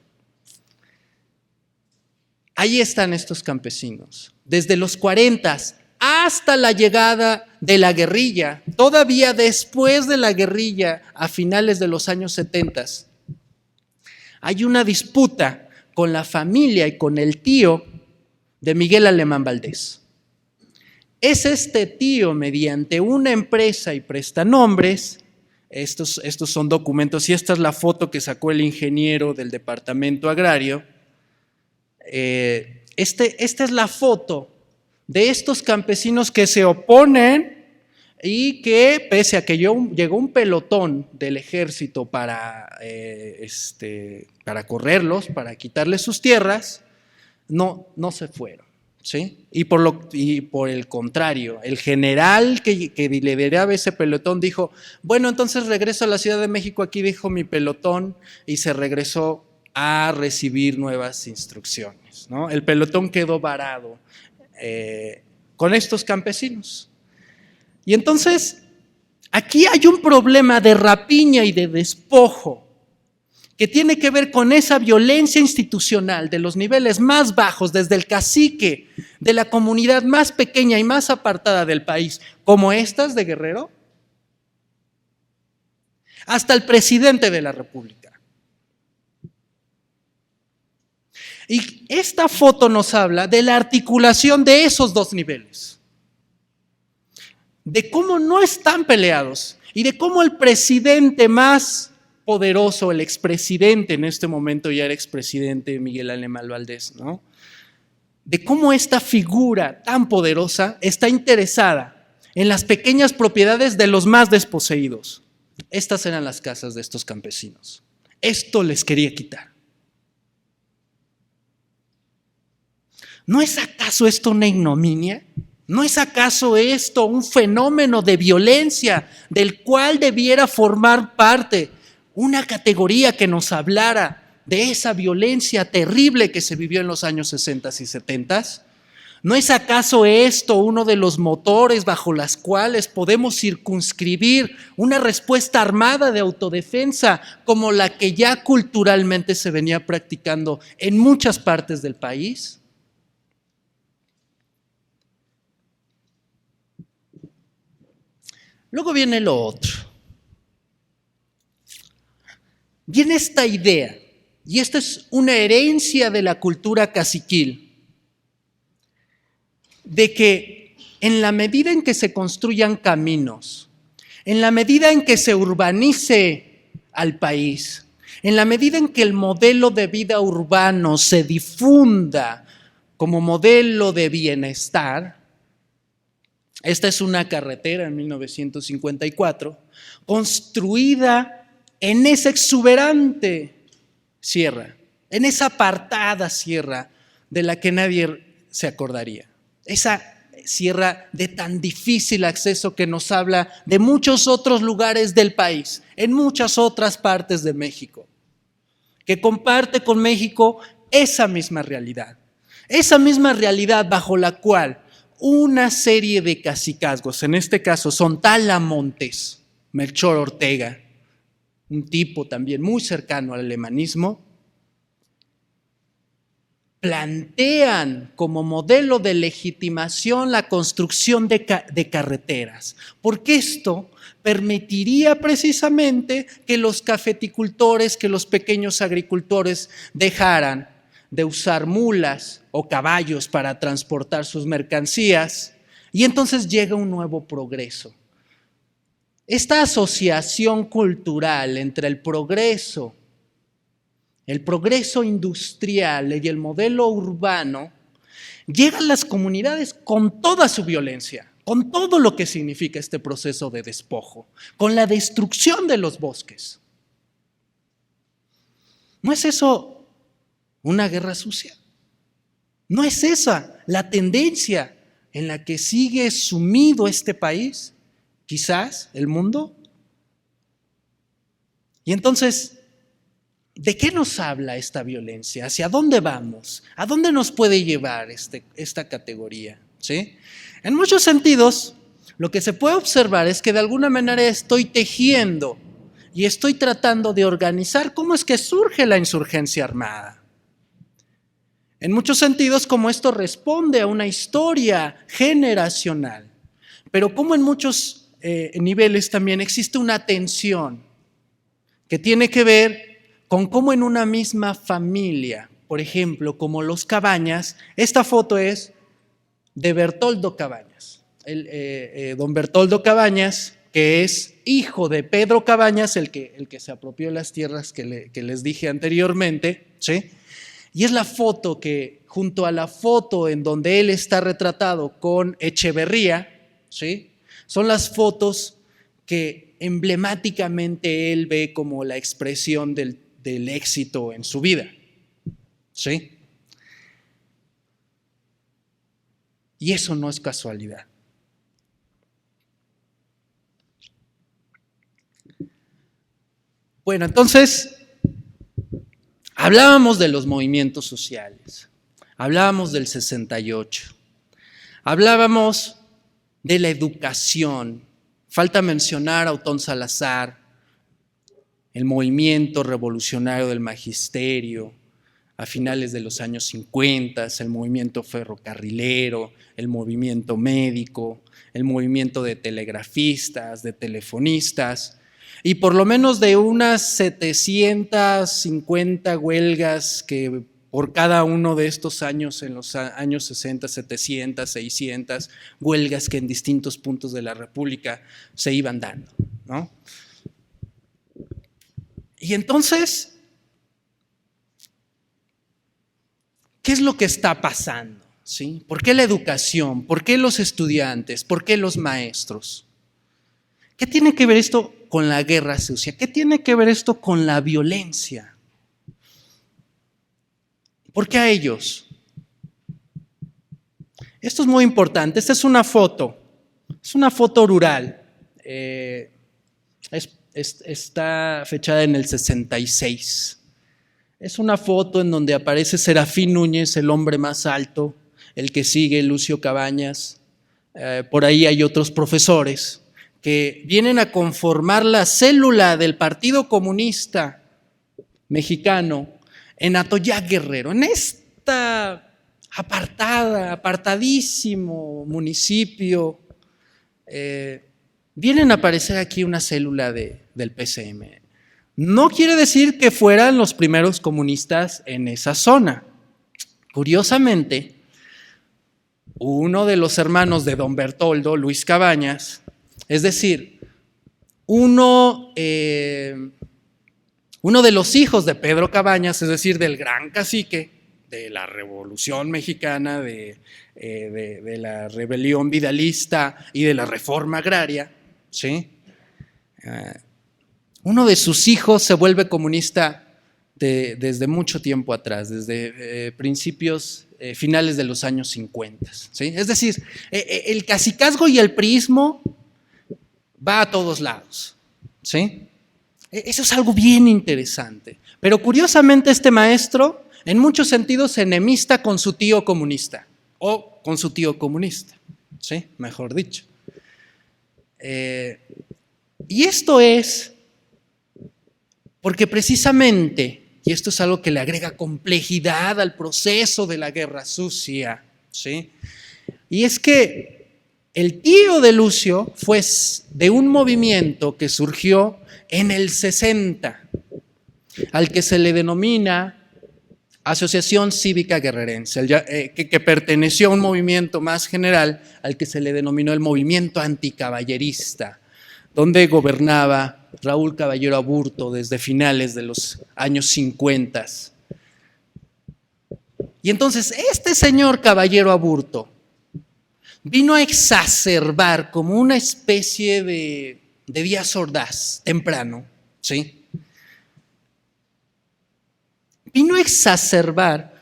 Ahí están estos campesinos, desde los 40 hasta la llegada de la guerrilla, todavía después de la guerrilla, a finales de los años 70. Hay una disputa con la familia y con el tío de Miguel Alemán Valdés. Es este tío, mediante una empresa y prestanombres, estos son documentos y esta es la foto que sacó el ingeniero del departamento agrario. Esta es la foto de estos campesinos que se oponen y que, pese a que llegó un pelotón del ejército para correrlos, para quitarles sus tierras, no se fueron, ¿sí? Y por el contrario, el general que lideraba ese pelotón dijo, bueno, entonces regreso a la Ciudad de México, aquí dejo mi pelotón, y se regresó a recibir nuevas instrucciones, ¿no? El pelotón quedó varado con estos campesinos. Y entonces, aquí hay un problema de rapiña y de despojo que tiene que ver con esa violencia institucional de los niveles más bajos, desde el cacique de la comunidad más pequeña y más apartada del país, como estas de Guerrero, hasta el presidente de la República. Y esta foto nos habla de la articulación de esos dos niveles, de cómo no están peleados y de cómo el presidente más poderoso, el expresidente, en este momento ya era expresidente Miguel Alemán Valdés, ¿no? De cómo esta figura tan poderosa está interesada en las pequeñas propiedades de los más desposeídos. Estas eran las casas de estos campesinos. Esto les quería quitar. ¿No es acaso esto una ignominia? ¿No es acaso esto un fenómeno de violencia del cual debiera formar parte una categoría que nos hablara de esa violencia terrible que se vivió en los años 60 y 70? ¿No es acaso esto uno de los motores bajo los cuales podemos circunscribir una respuesta armada de autodefensa como la que ya culturalmente se venía practicando en muchas partes del país? Luego viene lo otro. Viene esta idea, y esta es una herencia de la cultura caciquil, de que en la medida en que se construyan caminos, en la medida en que se urbanice al país, en la medida en que el modelo de vida urbano se difunda como modelo de bienestar, esta es una carretera en 1954, construida en esa exuberante sierra, en esa apartada sierra de la que nadie se acordaría. Esa sierra de tan difícil acceso que nos habla de muchos otros lugares del país, en muchas otras partes de México, que comparte con México esa misma realidad bajo la cual una serie de cacicazgos, en este caso son Talamontes, Melchor Ortega, un tipo también muy cercano al alemanismo, plantean como modelo de legitimación la construcción de carreteras, porque esto permitiría precisamente que los cafeticultores, que los pequeños agricultores dejaran de usar mulas o caballos para transportar sus mercancías, y entonces llega un nuevo progreso. Esta asociación cultural entre el progreso industrial y el modelo urbano llega a las comunidades con toda su violencia, con todo lo que significa este proceso de despojo, con la destrucción de los bosques. ¿No es eso una guerra sucia? ¿No es esa la tendencia en la que sigue sumido este país? Quizás el mundo. Y entonces, ¿de qué nos habla esta violencia? ¿Hacia dónde vamos? ¿A dónde nos puede llevar esta categoría? ¿Sí? En muchos sentidos, lo que se puede observar es que de alguna manera estoy tejiendo y estoy tratando de organizar cómo es que surge la insurgencia armada. En muchos sentidos, como esto responde a una historia generacional, pero como en muchos niveles también existe una tensión que tiene que ver con cómo en una misma familia, por ejemplo, como los Cabañas, esta foto es de Bertoldo Cabañas. Don Bertoldo Cabañas, que es hijo de Pedro Cabañas, el que se apropió de las tierras que les dije anteriormente, ¿sí? Y es la foto que, junto a la foto en donde él está retratado con Echeverría, ¿sí?, son las fotos que emblemáticamente él ve como la expresión del éxito en su vida, ¿sí? Y eso no es casualidad. Bueno, entonces, hablábamos de los movimientos sociales, hablábamos del 68, hablábamos de la educación. Falta mencionar a Otón Salazar, el movimiento revolucionario del magisterio a finales de los años 50, el movimiento ferrocarrilero, el movimiento médico, el movimiento de telegrafistas, de telefonistas, y por lo menos de unas 750 huelgas que por cada uno de estos años, en los años 60, 700, 600, huelgas que en distintos puntos de la República se iban dando, ¿no? Y entonces, ¿qué es lo que está pasando? ¿Sí? ¿Por qué la educación? ¿Por qué los estudiantes? ¿Por qué los maestros? ¿Qué tiene que ver esto con la guerra sucia? ¿Qué tiene que ver esto con la violencia? ¿Por qué a ellos? Esto es muy importante. Esta es una foto rural. Está fechada en el 66. Es una foto en donde aparece Serafín Núñez, el hombre más alto, el que sigue Lucio Cabañas. Por ahí hay otros profesores que vienen a conformar la célula del Partido Comunista Mexicano en Atoyac, Guerrero, en esta apartadísimo municipio. Vienen a aparecer aquí una célula del PCM. No quiere decir que fueran los primeros comunistas en esa zona. Curiosamente, uno de los hermanos de don Bertoldo, Luis Cabañas, es decir, uno de los hijos de Pedro Cabañas, es decir, del gran cacique de la Revolución Mexicana, de la rebelión vidalista y de la reforma agraria, ¿sí? Uno de sus hijos se vuelve comunista desde mucho tiempo atrás, desde finales de los años 50. ¿Sí? Es decir, el cacicazgo y el priismo va a todos lados. ¿Sí? Eso es algo bien interesante. Pero curiosamente este maestro, en muchos sentidos, se enemista con su tío comunista, o con su tío comunista, ¿sí? Mejor dicho. Y esto es porque precisamente, y esto es algo que le agrega complejidad al proceso de la guerra sucia, ¿sí? Y es que el tío de Lucio fue de un movimiento que surgió en el 60, al que se le denomina Asociación Cívica Guerrerense, que perteneció a un movimiento más general al que se le denominó el movimiento anticaballerista, donde gobernaba Raúl Caballero Aburto desde finales de los años 50. Y entonces este señor Caballero Aburto vino a exacerbar como una especie de Díaz Ordaz temprano, ¿sí? Vino a exacerbar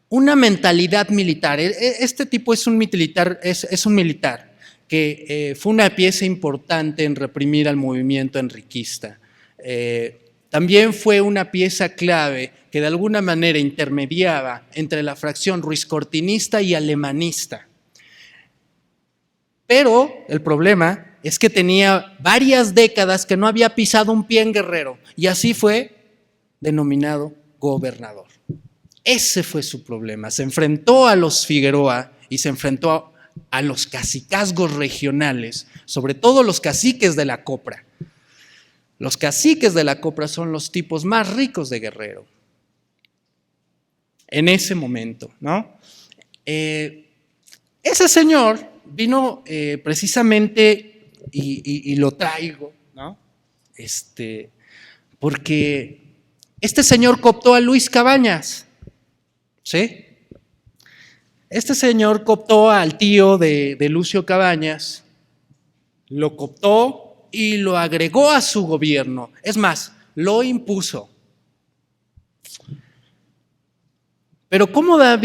una mentalidad militar. Este tipo es un militar, que fue una pieza importante en reprimir al movimiento enriquista. También fue una pieza clave que de alguna manera intermediaba entre la fracción ruiz-cortinista y alemanista. Pero el problema es que tenía varias décadas que no había pisado un pie en Guerrero, y así fue denominado gobernador. Ese fue su problema. Se enfrentó a los Figueroa y se enfrentó a los cacicazgos regionales, sobre todo los caciques de la Copra. Los caciques de la Copra son los tipos más ricos de Guerrero en ese momento, ¿no? Ese señor vino precisamente, y lo traigo, ¿no? Porque este señor cooptó a Luis Cabañas, ¿sí? Este señor cooptó al tío de Lucio Cabañas, lo cooptó y lo agregó a su gobierno. Es más, lo impuso. Pero ¿cómo da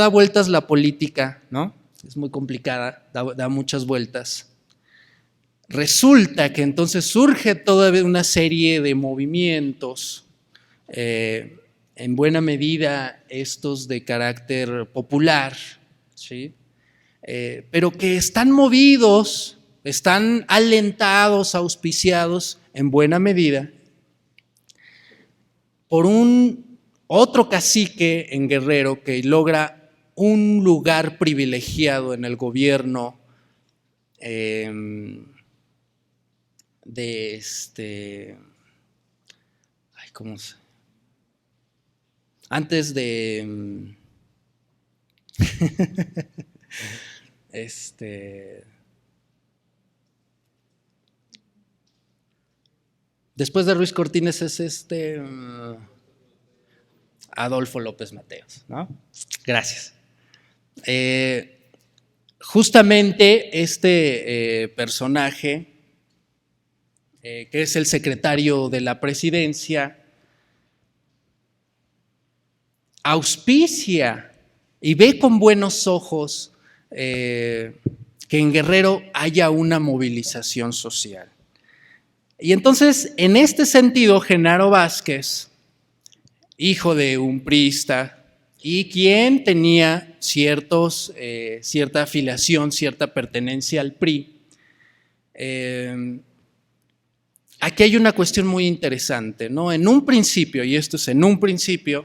vueltas la política, ¿no? Es muy complicada, da muchas vueltas. Resulta que entonces surge toda una serie de movimientos, en buena medida estos de carácter popular, ¿sí? Pero que están movidos, están alentados, auspiciados en buena medida por otro cacique en Guerrero que logra un lugar privilegiado en el gobierno antes de después de Ruiz Cortines es Adolfo López Mateos, ¿no? Gracias. Justamente este personaje, que es el secretario de la presidencia, auspicia y ve con buenos ojos que en Guerrero haya una movilización social. Y entonces, en este sentido, Genaro Vázquez, hijo de un priista y quien tenía cierta afiliación, cierta pertenencia al PRI, aquí hay una cuestión muy interesante, ¿no? En un principio, y esto es en un principio,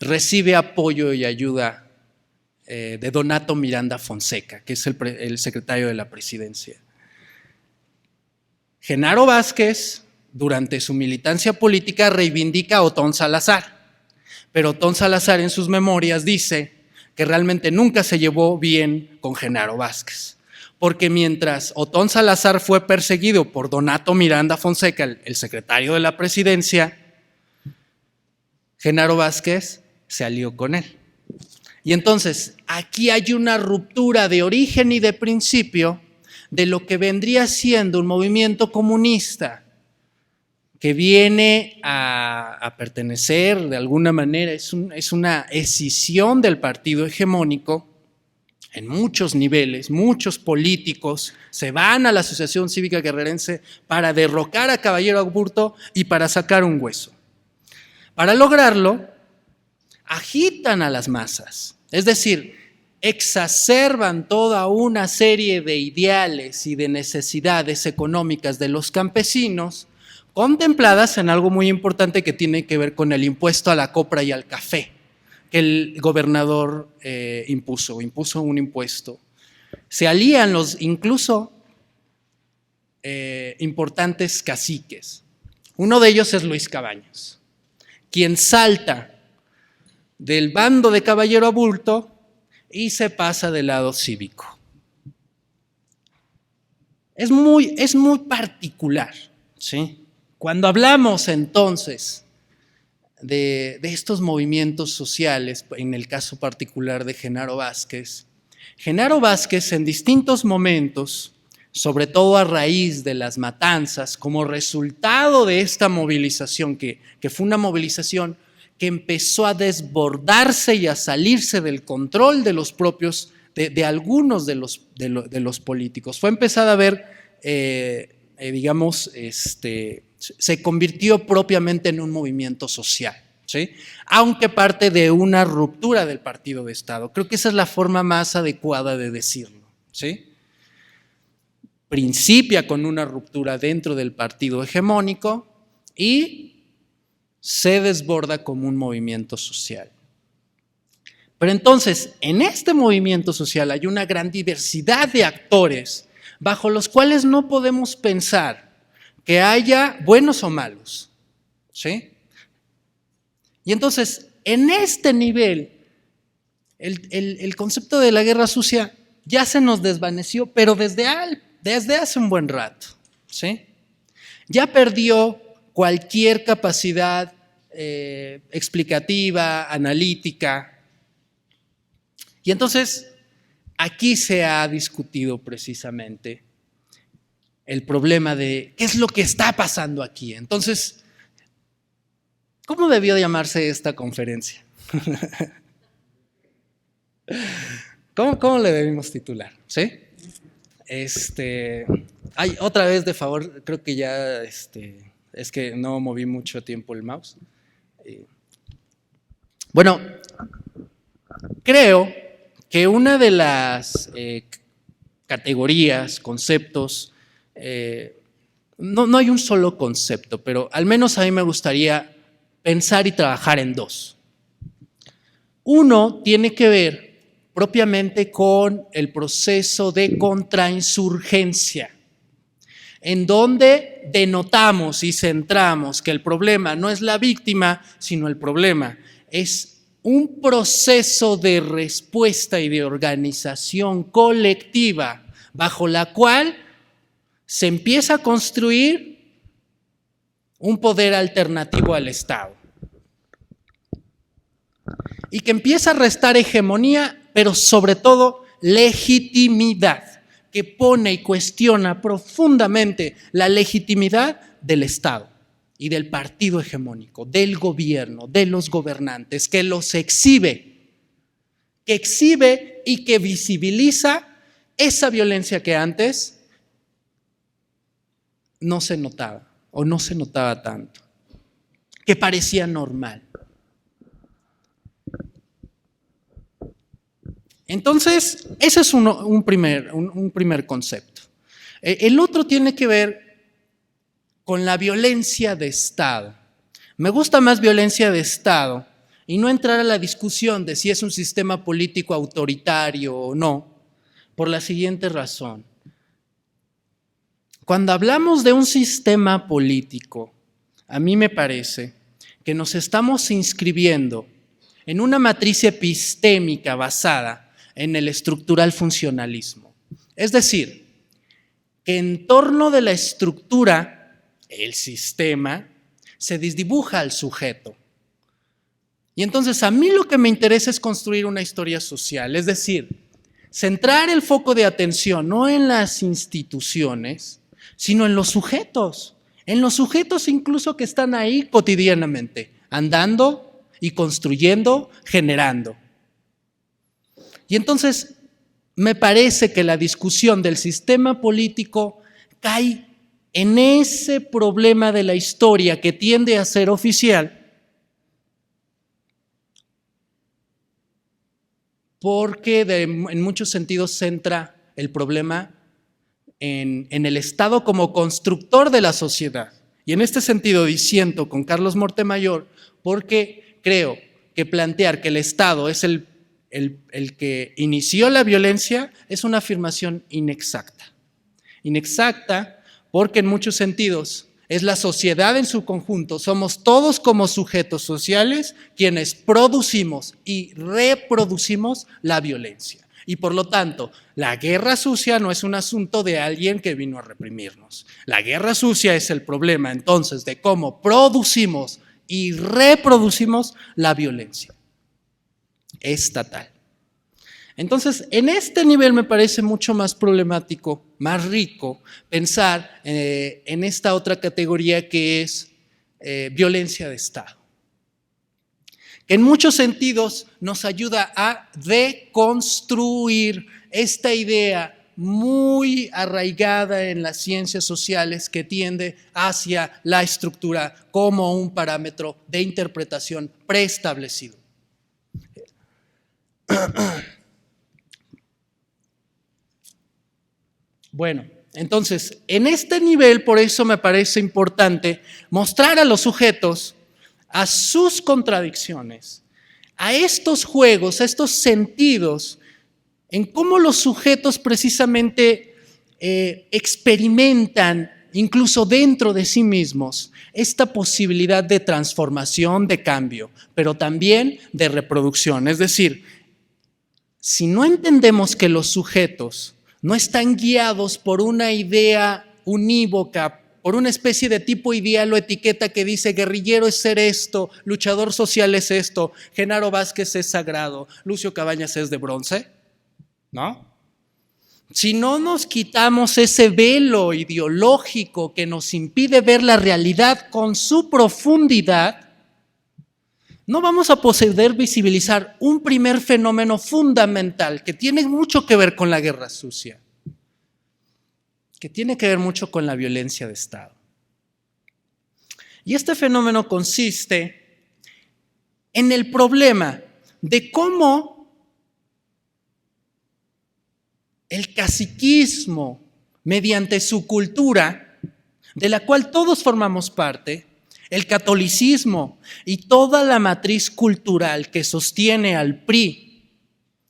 recibe apoyo y ayuda de Donato Miranda Fonseca, que es el secretario de la presidencia. Genaro Vázquez, durante su militancia política, reivindica a Otón Salazar, pero Otón Salazar en sus memorias dice que realmente nunca se llevó bien con Genaro Vázquez, porque mientras Otón Salazar fue perseguido por Donato Miranda Fonseca, el secretario de la presidencia, Genaro Vázquez se alió con él. Y entonces, aquí hay una ruptura de origen y de principio de lo que vendría siendo un movimiento comunista que viene a pertenecer de alguna manera, es una escisión del partido hegemónico en muchos niveles. Muchos políticos se van a la Asociación Cívica Guerrerense para derrocar a Caballero Aburto y para sacar un hueso. Para lograrlo, agitan a las masas, es decir, exacerban toda una serie de ideales y de necesidades económicas de los campesinos, contempladas en algo muy importante que tiene que ver con el impuesto a la copra y al café, que el gobernador impuso un impuesto. Se alían incluso importantes caciques. Uno de ellos es Luis Cabañas, quien salta del bando de Caballero Aburto y se pasa del lado cívico. Es muy particular, ¿sí? Cuando hablamos entonces de estos movimientos sociales, en el caso particular de Genaro Vázquez en distintos momentos, sobre todo a raíz de las matanzas, como resultado de esta movilización, que fue una movilización que empezó a desbordarse y a salirse del control de los propios, de algunos de los políticos. Fue empezada a ver, se convirtió propiamente en un movimiento social, ¿sí? Aunque parte de una ruptura del partido de Estado. Creo que esa es la forma más adecuada de decirlo, ¿sí? Principia con una ruptura dentro del partido hegemónico y se desborda como un movimiento social. Pero entonces, en este movimiento social hay una gran diversidad de actores bajo los cuales no podemos pensar que haya buenos o malos, ¿sí? Y entonces, en este nivel, el concepto de la guerra sucia ya se nos desvaneció, pero desde hace un buen rato, ¿sí? Ya perdió cualquier capacidad explicativa, analítica. Y entonces, aquí se ha discutido precisamente el problema de qué es lo que está pasando aquí. Entonces, ¿cómo debió llamarse esta conferencia? ¿Cómo le debimos titular? ¿Sí? Ay, otra vez, de favor, creo que ya es que no moví mucho tiempo el mouse. Bueno, creo que una de las categorías, conceptos, no hay un solo concepto, pero al menos a mí me gustaría pensar y trabajar en dos. Uno tiene que ver propiamente con el proceso de contrainsurgencia. en donde denotamos y centramos que el problema no es la víctima, sino el problema es un proceso de respuesta y de organización colectiva bajo la cual se empieza a construir un poder alternativo al Estado y que empieza a restar hegemonía, pero sobre todo legitimidad, que pone y cuestiona profundamente la legitimidad del Estado y del partido hegemónico, del gobierno, de los gobernantes, que los exhibe y que visibiliza esa violencia que antes no se notaba o no se notaba tanto, que parecía normal. Entonces, ese es un primer concepto. El otro tiene que ver con la violencia de Estado. Me gusta más violencia de Estado y no entrar a la discusión de si es un sistema político autoritario o no, por la siguiente razón. Cuando hablamos de un sistema político, a mí me parece que nos estamos inscribiendo en una matriz epistémica basada en el estructural funcionalismo. Es decir, que en torno de la estructura, el sistema, se desdibuja al sujeto. Y entonces a mí lo que me interesa es construir una historia social, es decir, centrar el foco de atención no en las instituciones, sino en los sujetos incluso que están ahí cotidianamente, andando y construyendo, generando. Y entonces me parece que la discusión del sistema político cae en ese problema de la historia que tiende a ser oficial, porque en muchos sentidos centra el problema en el Estado como constructor de la sociedad. Y en este sentido disiento con Carlos Montemayor, porque creo que plantear que el Estado es el que inició la violencia es una afirmación inexacta. Inexacta porque en muchos sentidos es la sociedad en su conjunto, somos todos como sujetos sociales quienes producimos y reproducimos la violencia. Y por lo tanto, la guerra sucia no es un asunto de alguien que vino a reprimirnos. La guerra sucia es el problema entonces de cómo producimos y reproducimos la violencia estatal. Entonces, en este nivel me parece mucho más problemático, más rico, pensar en esta otra categoría que es violencia de Estado, que en muchos sentidos nos ayuda a deconstruir esta idea muy arraigada en las ciencias sociales que tiende hacia la estructura como un parámetro de interpretación preestablecido. Bueno, entonces, en este nivel, por eso me parece importante mostrar a los sujetos, a sus contradicciones, a estos juegos, a estos sentidos, en cómo los sujetos precisamente experimentan, incluso dentro de sí mismos, esta posibilidad de transformación, de cambio, pero también de reproducción. Es decir, si no entendemos que los sujetos no están guiados por una idea unívoca, por una especie de tipo ideal o etiqueta que dice guerrillero es ser esto, luchador social es esto, Genaro Vázquez es sagrado, Lucio Cabañas es de bronce, ¿no? Si no nos quitamos ese velo ideológico que nos impide ver la realidad con su profundidad, no vamos a poder visibilizar un primer fenómeno fundamental que tiene mucho que ver con la guerra sucia, que tiene que ver mucho con la violencia de Estado. Y este fenómeno consiste en el problema de cómo el caciquismo, mediante su cultura, de la cual todos formamos parte, el catolicismo y toda la matriz cultural que sostiene al PRI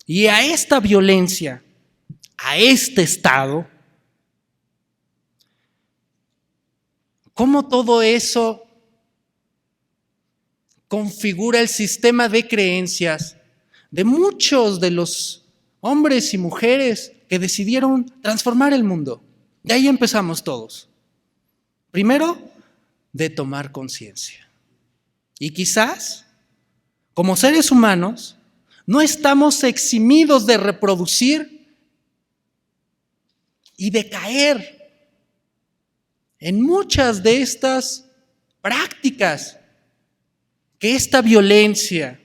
y a esta violencia, a este Estado, cómo todo eso configura el sistema de creencias de muchos de los hombres y mujeres que decidieron transformar el mundo. De ahí empezamos todos. Primero, de tomar conciencia. Y quizás, como seres humanos, no estamos eximidos de reproducir y de caer en muchas de estas prácticas que esta violencia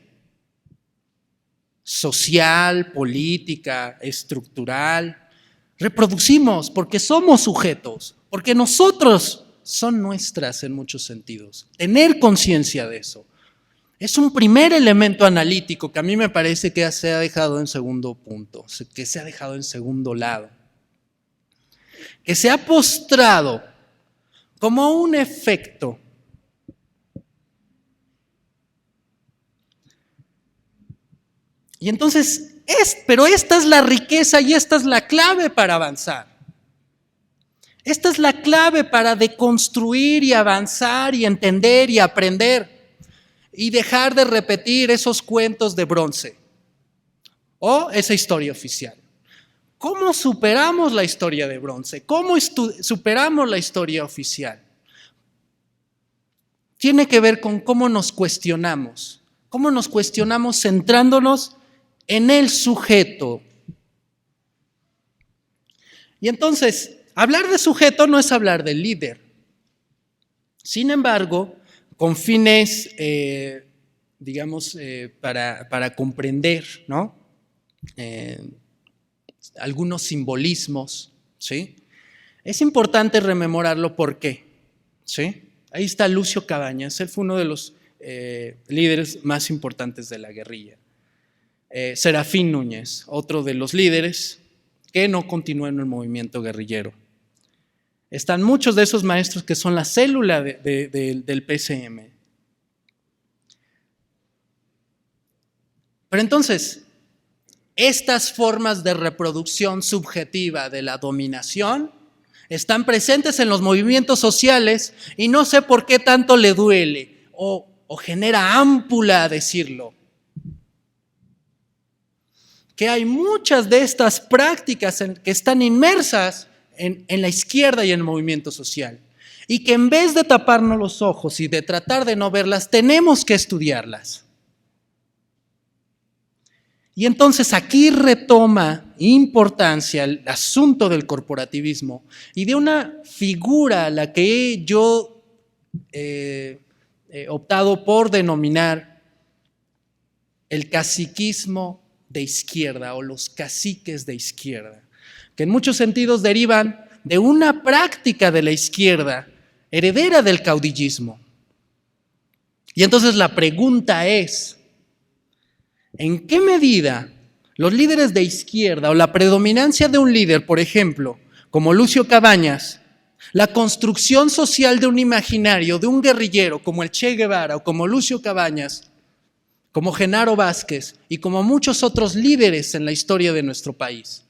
social, política, estructural, reproducimos porque somos sujetos, porque nosotros son nuestras en muchos sentidos. Tener conciencia de eso es un primer elemento analítico que a mí me parece que se ha dejado en segundo punto, que se ha dejado en segundo lado, que se ha postrado como un efecto y entonces, pero esta es la riqueza y esta es la clave para avanzar. Esta es la clave para deconstruir y avanzar y entender y aprender y dejar de repetir esos cuentos de bronce o esa historia oficial. ¿Cómo superamos la historia de bronce? ¿Cómo superamos la historia oficial? Tiene que ver con cómo nos cuestionamos centrándonos en el sujeto. Y entonces, hablar de sujeto no es hablar del líder. Sin embargo, con fines, para comprender, ¿no? Algunos simbolismos, ¿sí? Es importante rememorarlo. ¿Por qué? ¿Sí? Ahí está Lucio Cabañas. Él fue uno de los líderes más importantes de la guerrilla. Serafín Núñez, otro de los líderes que no continuó en el movimiento guerrillero. Están muchos de esos maestros que son la célula del PCM. Pero entonces, estas formas de reproducción subjetiva de la dominación están presentes en los movimientos sociales y no sé por qué tanto le duele o genera ámpula decirlo. Que hay muchas de estas prácticas que están inmersas en la izquierda y en el movimiento social y que en vez de taparnos los ojos y de tratar de no verlas, tenemos que estudiarlas. Y entonces aquí retoma importancia el asunto del corporativismo y de una figura a la que yo he optado por denominar el caciquismo de izquierda o los caciques de izquierda, que en muchos sentidos derivan de una práctica de la izquierda heredera del caudillismo. Y entonces la pregunta es, ¿en qué medida los líderes de izquierda o la predominancia de un líder, por ejemplo, como Lucio Cabañas, la construcción social de un imaginario, de un guerrillero como el Che Guevara o como Lucio Cabañas, como Genaro Vázquez y como muchos otros líderes en la historia de nuestro país?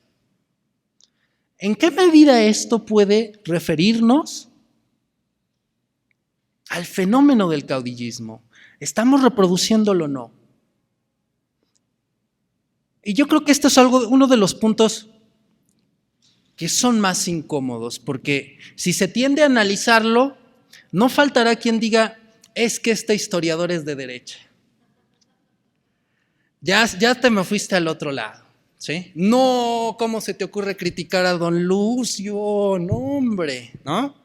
¿En qué medida esto puede referirnos al fenómeno del caudillismo? ¿Estamos reproduciéndolo o no? Y yo creo que esto es uno de los puntos que son más incómodos, porque si se tiende a analizarlo, no faltará quien diga, es que este historiador es de derecha. Ya te me fuiste al otro lado, ¿sí? No, ¿cómo se te ocurre criticar a don Lucio? No, hombre, ¿no?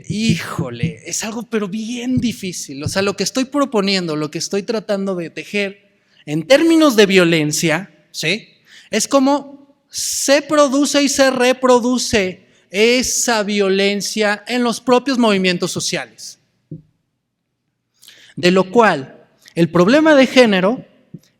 Híjole, es algo pero bien difícil. O sea, lo que estoy proponiendo, lo que estoy tratando de tejer en términos de violencia, ¿sí? Es como se produce y se reproduce esa violencia en los propios movimientos sociales. De lo cual, el problema de género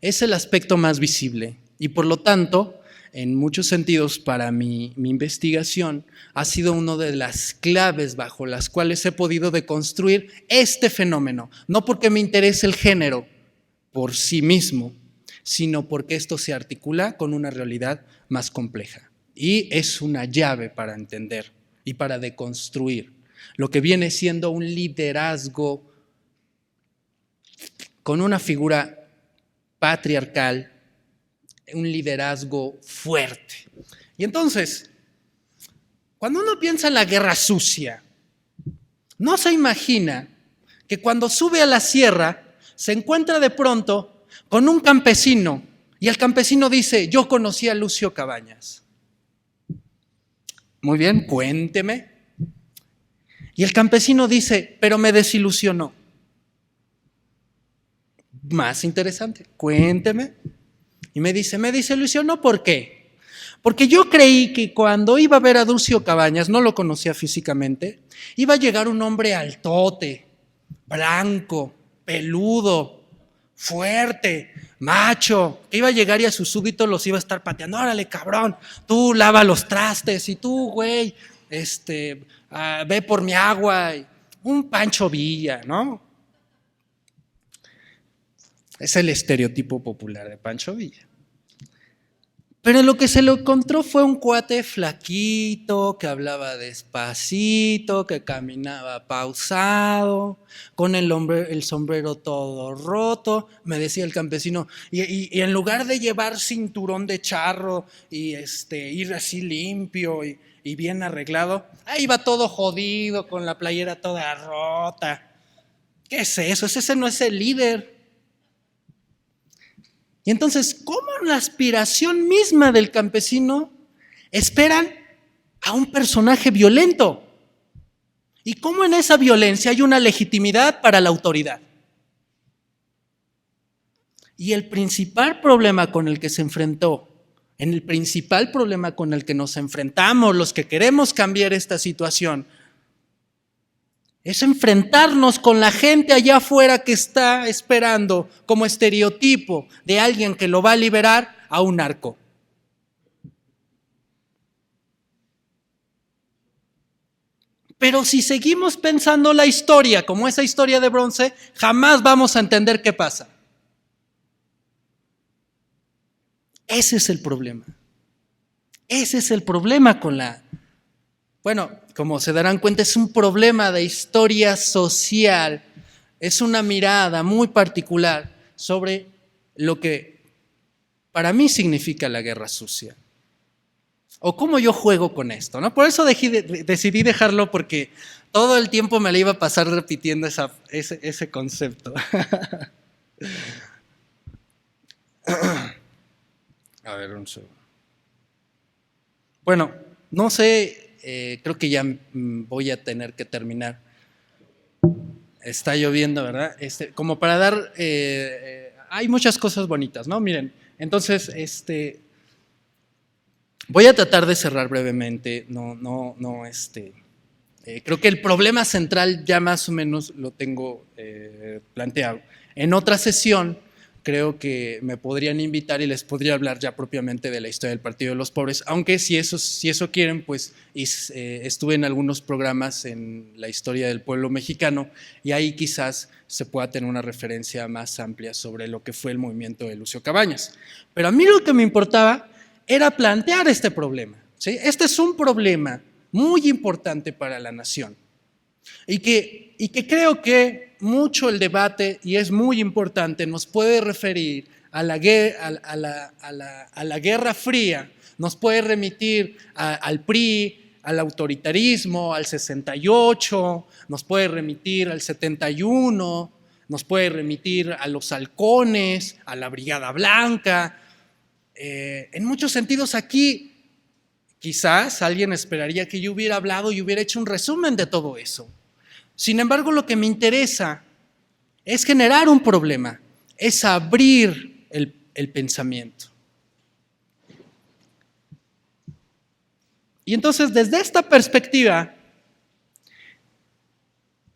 es el aspecto más visible y por lo tanto, en muchos sentidos para mi investigación, ha sido una de las claves bajo las cuales he podido deconstruir este fenómeno. No porque me interese el género por sí mismo, sino porque esto se articula con una realidad más compleja y es una llave para entender y para deconstruir lo que viene siendo un liderazgo con una figura patriarcal, un liderazgo fuerte. Y entonces, cuando uno piensa en la guerra sucia, no se imagina que cuando sube a la sierra se encuentra de pronto con un campesino y el campesino dice: yo conocí a Lucio Cabañas. Muy bien, cuénteme. Y el campesino dice: pero me desilusionó. Más interesante, cuénteme. Y me desilusionó, ¿por qué? Porque yo creí que cuando iba a ver a Lucio Cabañas, no lo conocía físicamente, iba a llegar un hombre altote, blanco, peludo, fuerte, macho, que iba a llegar y a sus súbditos los iba a estar pateando. Órale, cabrón, tú lava los trastes, y tú, güey, ve por mi agua. Un Pancho Villa, ¿no? Es el estereotipo popular de Pancho Villa. Pero lo que se lo encontró fue un cuate flaquito, que hablaba despacito, que caminaba pausado, con el sombrero todo roto. Me decía el campesino, y en lugar de llevar cinturón de charro y ir así limpio y bien arreglado, ahí va todo jodido, con la playera toda rota. ¿Qué es eso? Ese no es el líder. Y entonces, ¿cómo en la aspiración misma del campesino esperan a un personaje violento? ¿Y cómo en esa violencia hay una legitimidad para la autoridad? Y el principal problema con el que se enfrentó, el principal problema con el que nos enfrentamos los que queremos cambiar esta situación, es enfrentarnos con la gente allá afuera que está esperando como estereotipo de alguien que lo va a liberar a un narco. Pero si seguimos pensando la historia como esa historia de bronce, jamás vamos a entender qué pasa. Ese es el problema. Ese es el problema con la... Bueno, como se darán cuenta, es un problema de historia social, es una mirada muy particular sobre lo que para mí significa la guerra sucia. O cómo yo juego con esto, ¿no? Por eso decidí dejarlo, porque todo el tiempo me la iba a pasar repitiendo ese concepto. A ver, un segundo. Bueno, no sé... creo que ya voy a tener que terminar. Está lloviendo, ¿verdad? Como para dar... hay muchas cosas bonitas, ¿no? Miren, entonces, voy a tratar de cerrar brevemente. Creo que el problema central ya más o menos lo tengo planteado. En otra sesión creo que me podrían invitar y les podría hablar ya propiamente de la historia del Partido de los Pobres, aunque si eso quieren, pues estuve en algunos programas en la historia del pueblo mexicano y ahí quizás se pueda tener una referencia más amplia sobre lo que fue el movimiento de Lucio Cabañas. Pero a mí lo que me importaba era plantear este problema, ¿sí? Este es un problema muy importante para la nación y que creo que mucho el debate, y es muy importante, nos puede referir a la Guerra Fría, nos puede remitir al PRI, al autoritarismo, al 68, nos puede remitir al 71, nos puede remitir a los halcones, a la Brigada Blanca. En muchos sentidos aquí, quizás alguien esperaría que yo hubiera hablado y hubiera hecho un resumen de todo eso. Sin embargo, lo que me interesa es generar un problema, es abrir el pensamiento. Y entonces, desde esta perspectiva,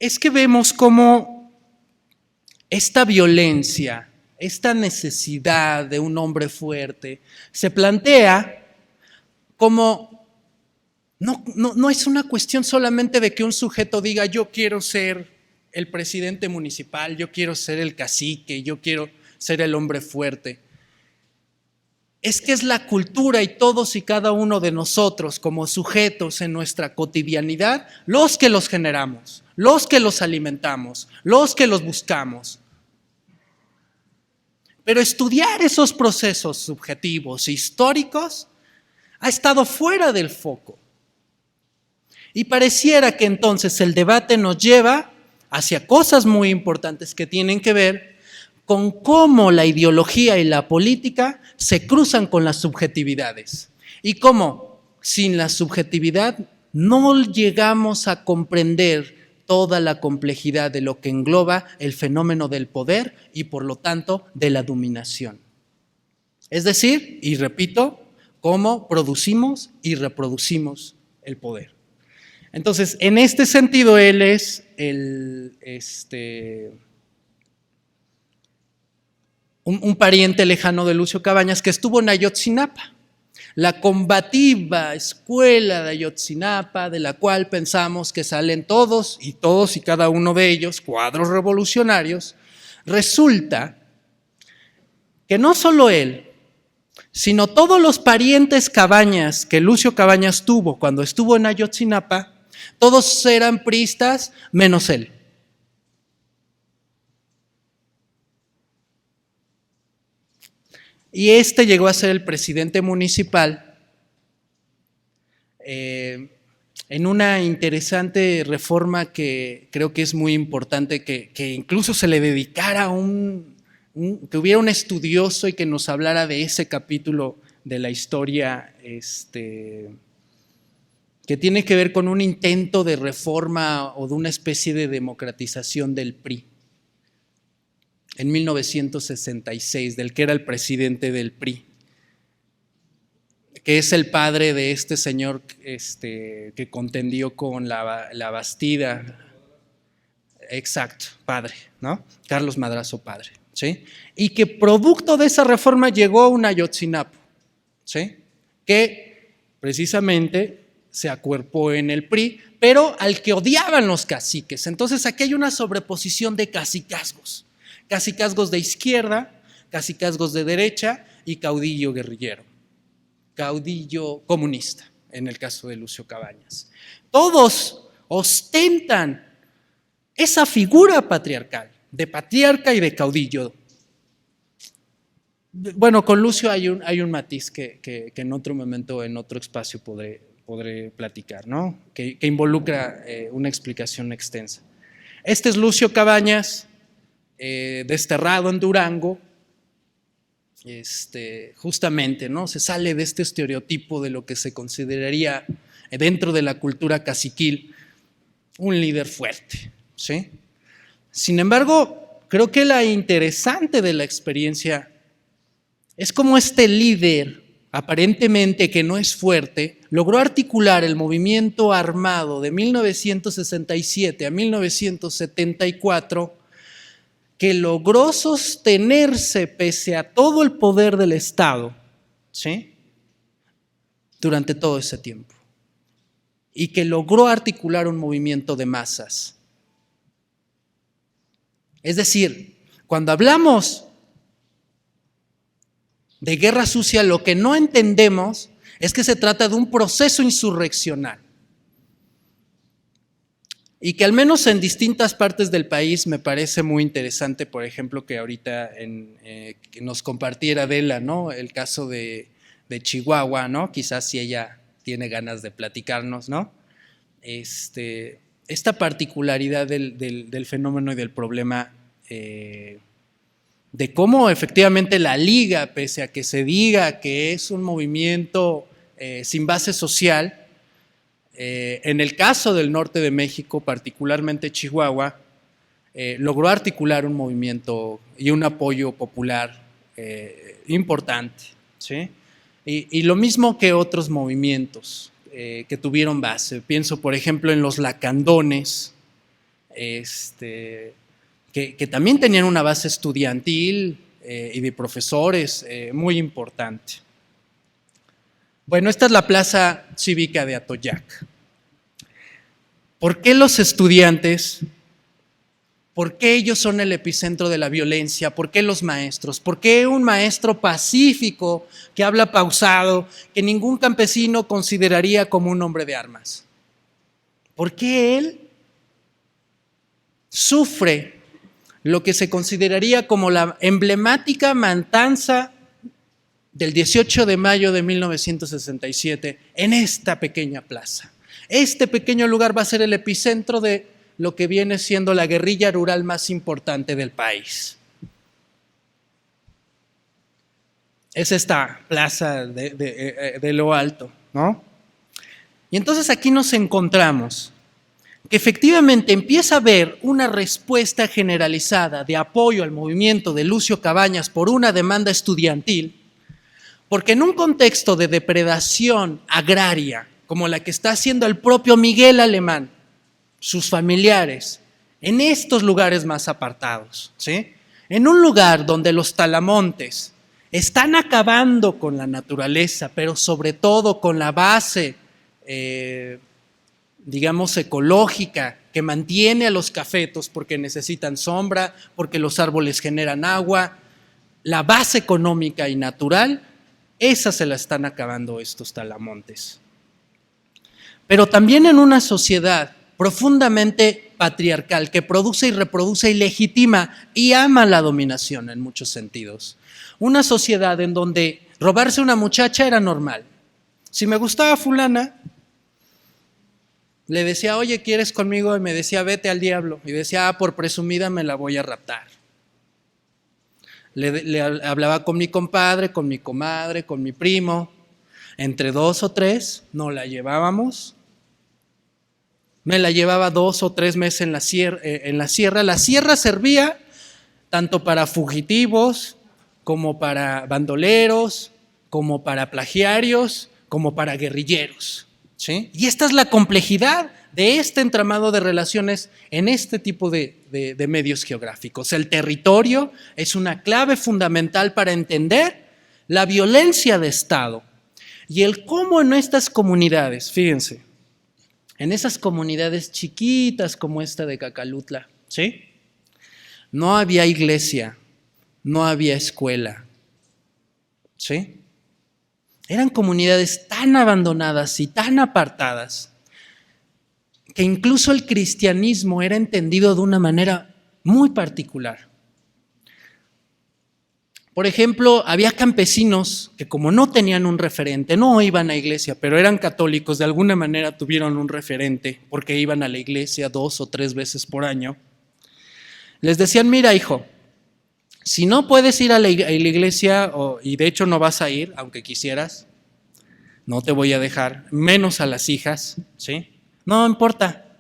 es que vemos cómo esta violencia, esta necesidad de un hombre fuerte, se plantea como... No es una cuestión solamente de que un sujeto diga: yo quiero ser el presidente municipal, yo quiero ser el cacique, yo quiero ser el hombre fuerte. es que es la cultura y todos y cada uno de nosotros como sujetos en nuestra cotidianidad los que los generamos, los que los alimentamos, los que los buscamos. Pero estudiar esos procesos subjetivos e históricos ha estado fuera del foco. Y pareciera que entonces el debate nos lleva hacia cosas muy importantes que tienen que ver con cómo la ideología y la política se cruzan con las subjetividades y cómo sin la subjetividad no llegamos a comprender toda la complejidad de lo que engloba el fenómeno del poder y por lo tanto de la dominación. Es decir, y repito, cómo producimos y reproducimos el poder. Entonces, en este sentido, él es un pariente lejano de Lucio Cabañas que estuvo en Ayotzinapa, la combativa escuela de Ayotzinapa, de la cual pensamos que salen todos y cada uno de ellos cuadros revolucionarios. Resulta que no solo él, sino todos los parientes Cabañas que Lucio Cabañas tuvo cuando estuvo en Ayotzinapa, todos eran priistas menos él. Y llegó a ser el presidente municipal en una interesante reforma que creo que es muy importante, que incluso se le dedicara que hubiera un estudioso y que nos hablara de ese capítulo de la historia que tiene que ver con un intento de reforma o de una especie de democratización del PRI. En 1966, del que era el presidente del PRI, que es el padre de este señor que contendió con la Bastida. Exacto, padre, ¿no? Carlos Madrazo padre, ¿sí? Y que producto de esa reforma llegó un Ayotzinapa, ¿sí? Que precisamente se acuerpó en el PRI, pero al que odiaban los caciques. Entonces aquí hay una sobreposición de cacicazgos. Cacicazgos de izquierda, cacicazgos de derecha y caudillo guerrillero, caudillo comunista, en el caso de Lucio Cabañas. Todos ostentan esa figura patriarcal, de patriarca y de caudillo. Bueno, con Lucio hay un matiz que en otro momento, en otro espacio podré platicar, ¿no? Que involucra una explicación extensa. Este es Lucio Cabañas, desterrado en Durango, justamente, ¿no? Se sale de este estereotipo de lo que se consideraría dentro de la cultura caciquil un líder fuerte, ¿sí? Sin embargo, creo que la interesante de la experiencia es cómo este líder, aparentemente que no es fuerte, logró articular el movimiento armado de 1967 a 1974, que logró sostenerse pese a todo el poder del Estado, ¿sí? Durante todo ese tiempo. Y que logró articular un movimiento de masas. Es decir, cuando hablamos de guerra sucia, lo que no entendemos es que se trata de un proceso insurreccional. Y que al menos en distintas partes del país me parece muy interesante, por ejemplo, que ahorita que nos compartiera Adela, ¿no? El caso de Chihuahua, ¿no? Quizás si ella tiene ganas de platicarnos, ¿no? Esta particularidad del fenómeno y del problema de cómo efectivamente la Liga, pese a que se diga que es un movimiento sin base social, en el caso del norte de México, particularmente Chihuahua, logró articular un movimiento y un apoyo popular importante, ¿sí? Y lo mismo que otros movimientos que tuvieron base. Pienso, por ejemplo, en los lacandones, que también tenían una base estudiantil y de profesores muy importante. Bueno, esta es la plaza cívica de Atoyac. ¿Por qué los estudiantes ¿Por qué ellos son el epicentro de la violencia? ¿Por qué los maestros? ¿Por qué un maestro pacífico que habla pausado, que ningún campesino consideraría como un hombre de armas? ¿Por qué él sufre lo que se consideraría como la emblemática matanza del 18 de mayo de 1967 en esta pequeña plaza? Este pequeño lugar va a ser el epicentro de lo que viene siendo la guerrilla rural más importante del país. Es esta plaza de lo alto, ¿no? Y entonces aquí nos encontramos que efectivamente empieza a haber una respuesta generalizada de apoyo al movimiento de Lucio Cabañas por una demanda estudiantil, porque en un contexto de depredación agraria, como la que está haciendo el propio Miguel Alemán, sus familiares, en estos lugares más apartados, ¿sí? En un lugar donde los talamontes están acabando con la naturaleza, pero sobre todo con la base, digamos, ecológica, que mantiene a los cafetos porque necesitan sombra, porque los árboles generan agua, la base económica y natural, esa se la están acabando estos talamontes. Pero también en una sociedad profundamente patriarcal que produce y reproduce y legitima y ama la dominación en muchos sentidos. Una sociedad en donde robarse una muchacha era normal. Si me gustaba fulana, le decía, oye, ¿quieres conmigo? Y me decía, vete al diablo. Y decía, por presumida me la voy a raptar. Le hablaba con mi compadre, con mi comadre, con mi primo. Entre 2 o 3 nos la llevábamos. Me la llevaba 2 o 3 meses en la sierra. La sierra servía tanto para fugitivos, como para bandoleros, como para plagiarios, como para guerrilleros, ¿sí? Y esta es la complejidad de este entramado de relaciones en este tipo de medios geográficos. El territorio es una clave fundamental para entender la violencia de Estado y el cómo en estas comunidades, fíjense, en esas comunidades chiquitas como esta de Cacalutla, ¿sí? No había iglesia, no había escuela, ¿sí? Eran comunidades tan abandonadas y tan apartadas que incluso el cristianismo era entendido de una manera muy particular. Por ejemplo, había campesinos que como no tenían un referente, no iban a iglesia, pero eran católicos, de alguna manera tuvieron un referente porque iban a la iglesia 2 o 3 veces por año. Les decían, mira hijo, si no puedes ir a la iglesia, y de hecho no vas a ir, aunque quisieras, no te voy a dejar, menos a las hijas, ¿sí? No importa.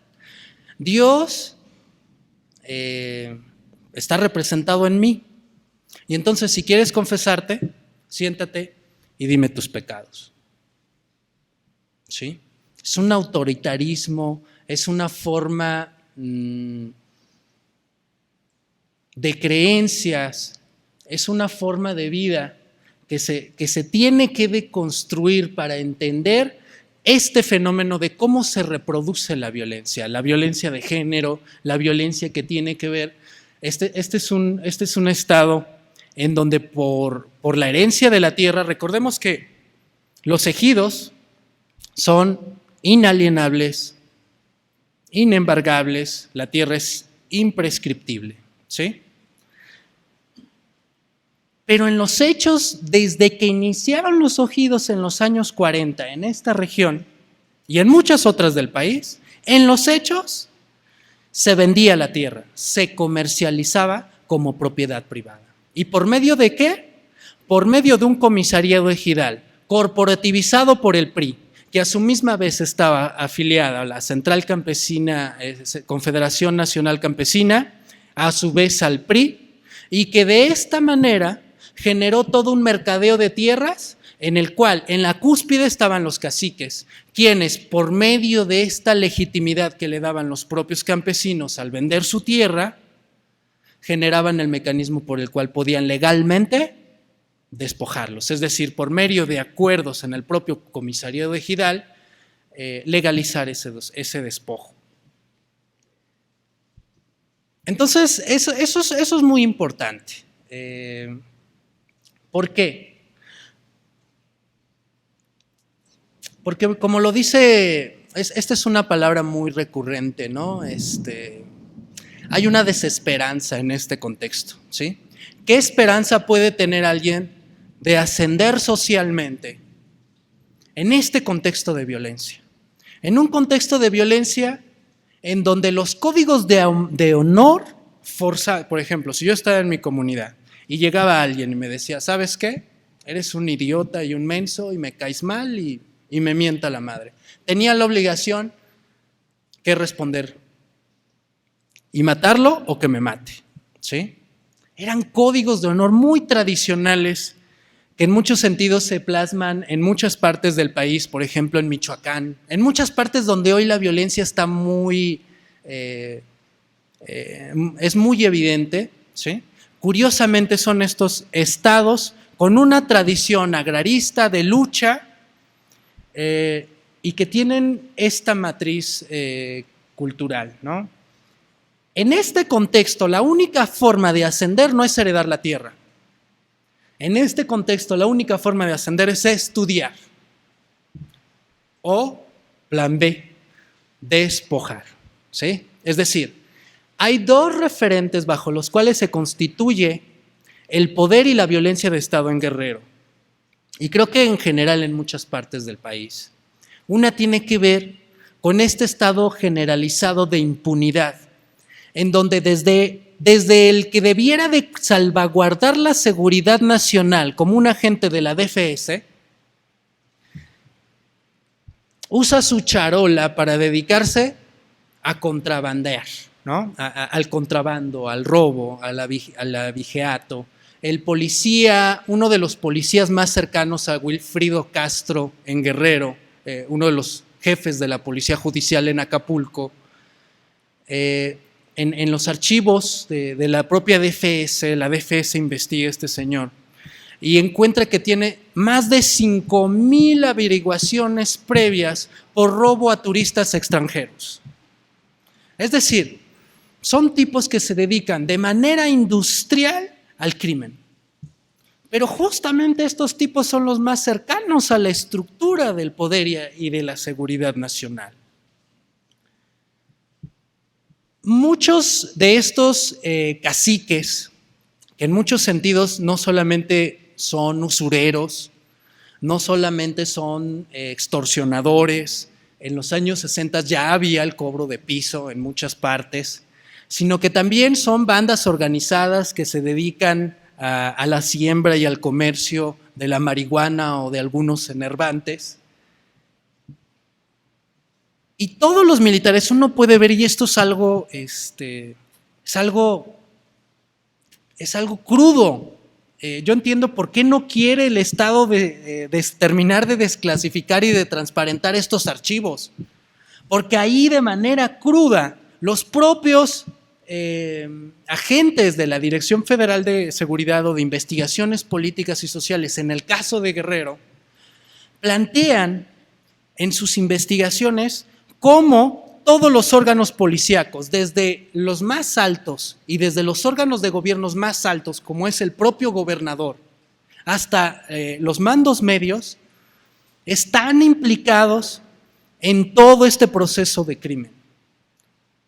Dios está representado en mí. Y entonces, si quieres confesarte, siéntate y dime tus pecados. ¿Sí? Es un autoritarismo, es una forma de creencias, es una forma de vida que se tiene que deconstruir para entender este fenómeno de cómo se reproduce la violencia de género, la violencia que tiene que ver. Este es un estado en donde por la herencia de la tierra, recordemos que los ejidos son inalienables, inembargables, la tierra es imprescriptible, ¿sí? Pero en los hechos, desde que iniciaron los ejidos en los años 40 en esta región y en muchas otras del país, en los hechos se vendía la tierra, se comercializaba como propiedad privada. ¿Y por medio de qué? Por medio de un comisariado ejidal, corporativizado por el PRI, que a su misma vez estaba afiliada a la Central Campesina, Confederación Nacional Campesina, a su vez al PRI, y que de esta manera generó todo un mercadeo de tierras en el cual en la cúspide estaban los caciques, quienes por medio de esta legitimidad que le daban los propios campesinos al vender su tierra, generaban el mecanismo por el cual podían legalmente despojarlos, es decir, por medio de acuerdos en el propio comisariado ejidal, legalizar ese despojo. Entonces, eso es muy importante. ¿Por qué? Porque como lo dice, esta es una palabra muy recurrente, ¿no? Hay una desesperanza en este contexto, ¿sí? ¿Qué esperanza puede tener alguien de ascender socialmente en este contexto de violencia? En un contexto de violencia en donde los códigos de honor por ejemplo, si yo estaba en mi comunidad y llegaba alguien y me decía, ¿sabes qué? Eres un idiota y un menso y me caes mal y me mienta la madre. Tenía la obligación que responder y matarlo o que me mate, ¿sí? Eran códigos de honor muy tradicionales que en muchos sentidos se plasman en muchas partes del país, por ejemplo en Michoacán, en muchas partes donde hoy la violencia está es muy evidente, ¿sí? Curiosamente son estos estados con una tradición agrarista de lucha y que tienen esta matriz cultural, ¿no? En este contexto, la única forma de ascender no es heredar la tierra. En este contexto, la única forma de ascender es estudiar. O, plan B, despojar, ¿sí? Es decir, hay dos referentes bajo los cuales se constituye el poder y la violencia de Estado en Guerrero. Y creo que en general en muchas partes del país. Una tiene que ver con este estado generalizado de impunidad, en donde desde el que debiera de salvaguardar la seguridad nacional como un agente de la DFS, usa su charola para dedicarse a contrabandear, ¿no? Al contrabando, al robo, al abigeato. El policía, uno de los policías más cercanos a Wilfrido Castro en Guerrero, uno de los jefes de la policía judicial en Acapulco, en los archivos de la propia DFS, la DFS investiga a este señor y encuentra que tiene más de 5,000 averiguaciones previas por robo a turistas extranjeros. Es decir, son tipos que se dedican de manera industrial al crimen. Pero justamente estos tipos son los más cercanos a la estructura del poder y de la seguridad nacional. Muchos de estos caciques, que en muchos sentidos no solamente son usureros, no solamente son extorsionadores, en los años 60 ya había el cobro de piso en muchas partes, sino que también son bandas organizadas que se dedican a la siembra y al comercio de la marihuana o de algunos enervantes. Y todos los militares uno puede ver, y esto es algo crudo. Yo entiendo por qué no quiere el Estado terminar de desclasificar y de transparentar estos archivos. Porque ahí de manera cruda los propios agentes de la Dirección Federal de Seguridad o de Investigaciones Políticas y Sociales, en el caso de Guerrero, plantean en sus investigaciones cómo todos los órganos policíacos, desde los más altos y desde los órganos de gobiernos más altos, como es el propio gobernador, hasta los mandos medios, están implicados en todo este proceso de crimen.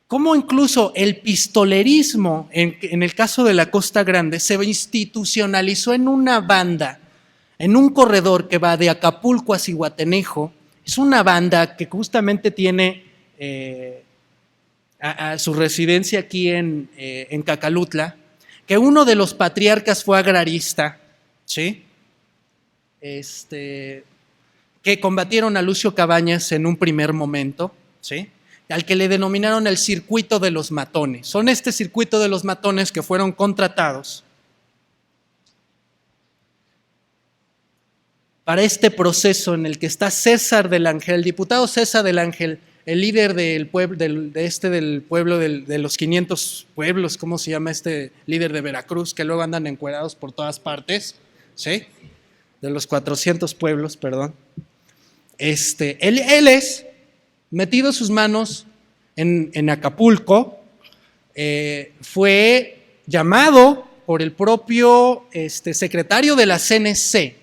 Cómo incluso el pistolerismo, en el caso de la Costa Grande, se institucionalizó en una banda, en un corredor que va de Acapulco a Zihuatanejo. Es una banda que justamente tiene a su residencia aquí en Cacalutla, que uno de los patriarcas fue agrarista, ¿sí? Que combatieron a Lucio Cabañas en un primer momento, ¿sí? Al que le denominaron el circuito de los matones. Son este circuito de los matones que fueron contratados para este proceso en el que está César del Ángel, el diputado César del Ángel, el líder del pueblo, de los 500 pueblos, ¿cómo se llama este líder de Veracruz? Que luego andan encuerados por todas partes, ¿sí? De los 400 pueblos, perdón. Él es metido sus manos en Acapulco, fue llamado por el propio secretario de la CNC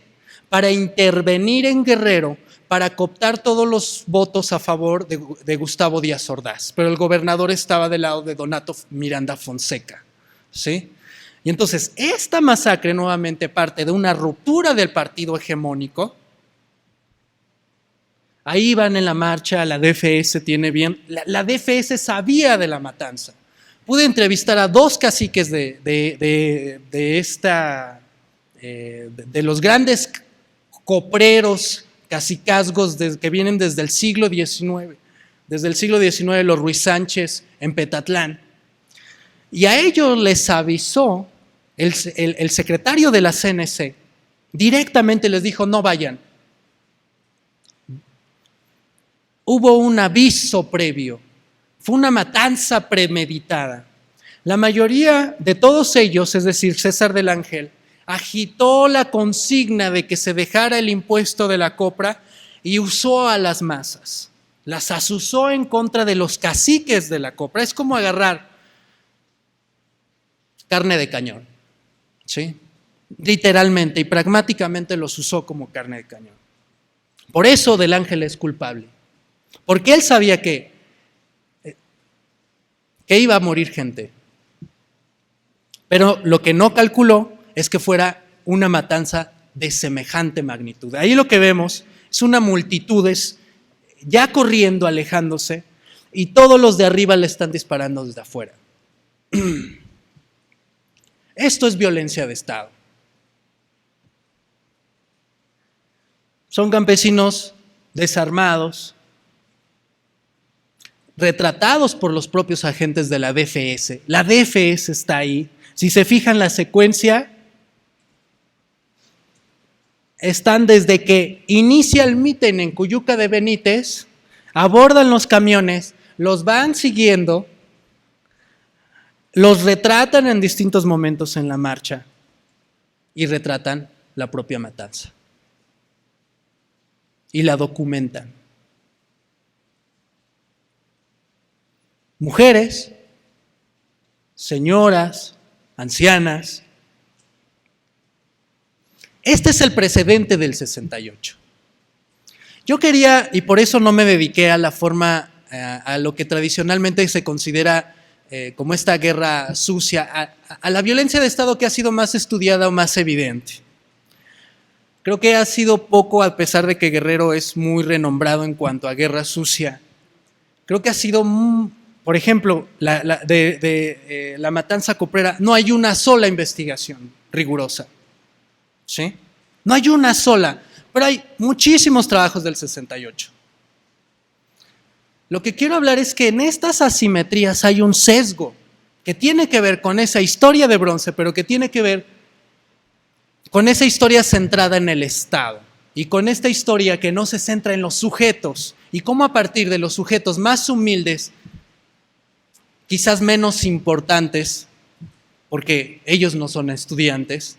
para intervenir en Guerrero, para cooptar todos los votos a favor de Gustavo Díaz Ordaz, pero el gobernador estaba del lado de Donato Miranda Fonseca, ¿sí? Y entonces esta masacre nuevamente parte de una ruptura del partido hegemónico. Ahí van en la marcha, la DFS tiene bien, la DFS sabía de la matanza. Pude entrevistar a 2 caciques de los grandes copreros, cacicazgos que vienen desde el siglo XIX. Desde el siglo XIX, los Ruiz Sánchez en Petatlán. Y a ellos les avisó el secretario de la CNC, directamente les dijo: no vayan. Hubo un aviso previo, fue una matanza premeditada. La mayoría de todos ellos, es decir, César del Ángel, agitó la consigna de que se dejara el impuesto de la copra y usó a las masas. Las azuzó en contra de los caciques de la copra. Es como agarrar carne de cañón, ¿sí? Literalmente y pragmáticamente los usó como carne de cañón. Por eso del Ángel es culpable. Porque él sabía que iba a morir gente. Pero lo que no calculó es que fuera una matanza de semejante magnitud. Ahí lo que vemos es una multitud ya corriendo, alejándose, y todos los de arriba le están disparando desde afuera. Esto es violencia de Estado. Son campesinos desarmados, retratados por los propios agentes de la DFS. La DFS está ahí. Si se fijan la secuencia, están desde que inicia el mitin en Cuyuca de Benítez, abordan los camiones, los van siguiendo, los retratan en distintos momentos en la marcha y retratan la propia matanza. Y la documentan. Mujeres, señoras, ancianas. Este es el precedente del 68. Yo quería, y por eso no me dediqué a la forma, a lo que tradicionalmente se considera como esta guerra sucia, a la violencia de Estado que ha sido más estudiada o más evidente. Creo que ha sido poco, a pesar de que Guerrero es muy renombrado en cuanto a guerra sucia. Creo que ha sido, por ejemplo, la matanza coprera, no hay una sola investigación rigurosa, ¿sí? No hay una sola, pero hay muchísimos trabajos del 68. Lo que quiero hablar es que en estas asimetrías hay un sesgo que tiene que ver con esa historia de bronce, pero que tiene que ver con esa historia centrada en el Estado y con esta historia que no se centra en los sujetos y cómo a partir de los sujetos más humildes, quizás menos importantes, porque ellos no son estudiantes,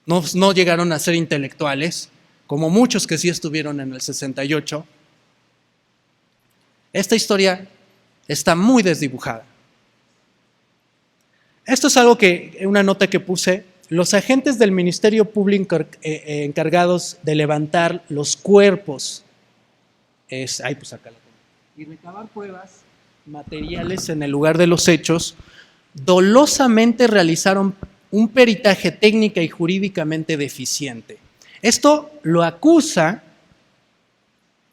no llegaron a ser intelectuales, como muchos que sí estuvieron en el 68, esta historia está muy desdibujada. Esto es algo una nota que puse. Los agentes del Ministerio Público encargados de levantar los cuerpos y recabar pruebas materiales en el lugar de los hechos, dolosamente realizaron un peritaje técnica y jurídicamente deficiente. Esto lo acusa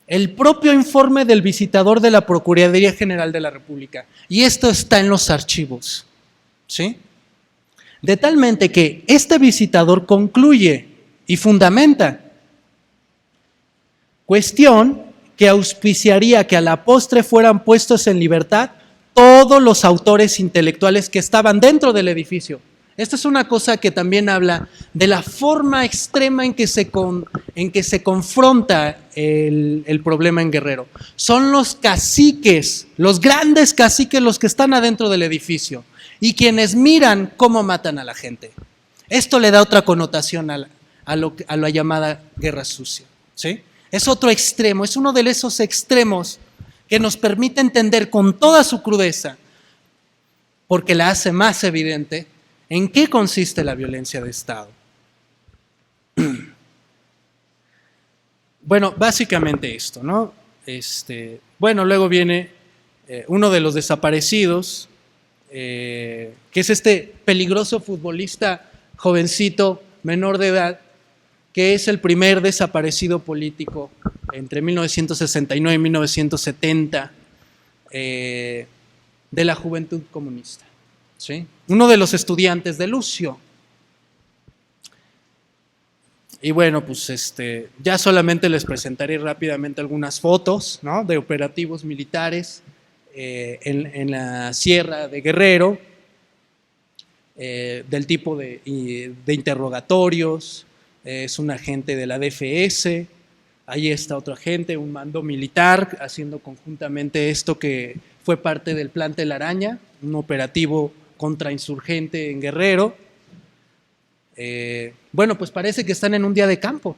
el propio informe del visitador de la Procuraduría General de la República. Y esto está en los archivos, ¿sí? De talmente que este visitador concluye y fundamenta cuestión que auspiciaría que a la postre fueran puestos en libertad todos los autores intelectuales que estaban dentro del edificio. Esta es una cosa que también habla de la forma extrema en que se confronta el problema en Guerrero. Son los caciques, los grandes caciques, los que están adentro del edificio y quienes miran cómo matan a la gente. Esto le da otra connotación a la llamada guerra sucia, ¿sí? Es otro extremo, es uno de esos extremos que nos permite entender con toda su crudeza porque la hace más evidente en qué consiste la violencia de Estado. Bueno, básicamente esto, ¿no? Bueno, luego viene uno de los desaparecidos, que es este peligroso futbolista jovencito, menor de edad, que es el primer desaparecido político entre 1969 y 1970 de la Juventud Comunista, ¿sí? Uno de los estudiantes de Lucio. Y bueno, pues ya solamente les presentaré rápidamente algunas fotos, ¿no?, de operativos militares en la Sierra de Guerrero, del tipo de interrogatorios. Es un agente de la DFS, ahí está otro agente, un mando militar, haciendo conjuntamente esto que fue parte del Plan Telaraña, un operativo contrainsurgente en Guerrero. Bueno, pues parece que están en un día de campo,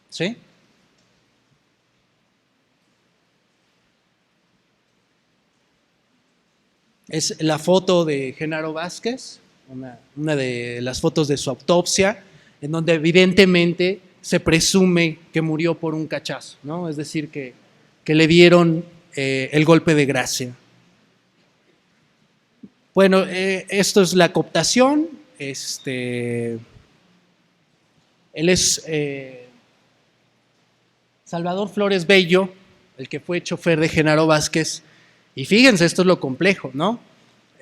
¿sí? Es la foto de Genaro Vázquez, una de las fotos de su autopsia, en donde evidentemente se presume que murió por un cachazo, ¿no? Es decir, que le dieron el golpe de gracia. Bueno, esto es la cooptación. Él es Salvador Flores Bello, el que fue chofer de Genaro Vázquez. Y fíjense, esto es lo complejo, ¿no?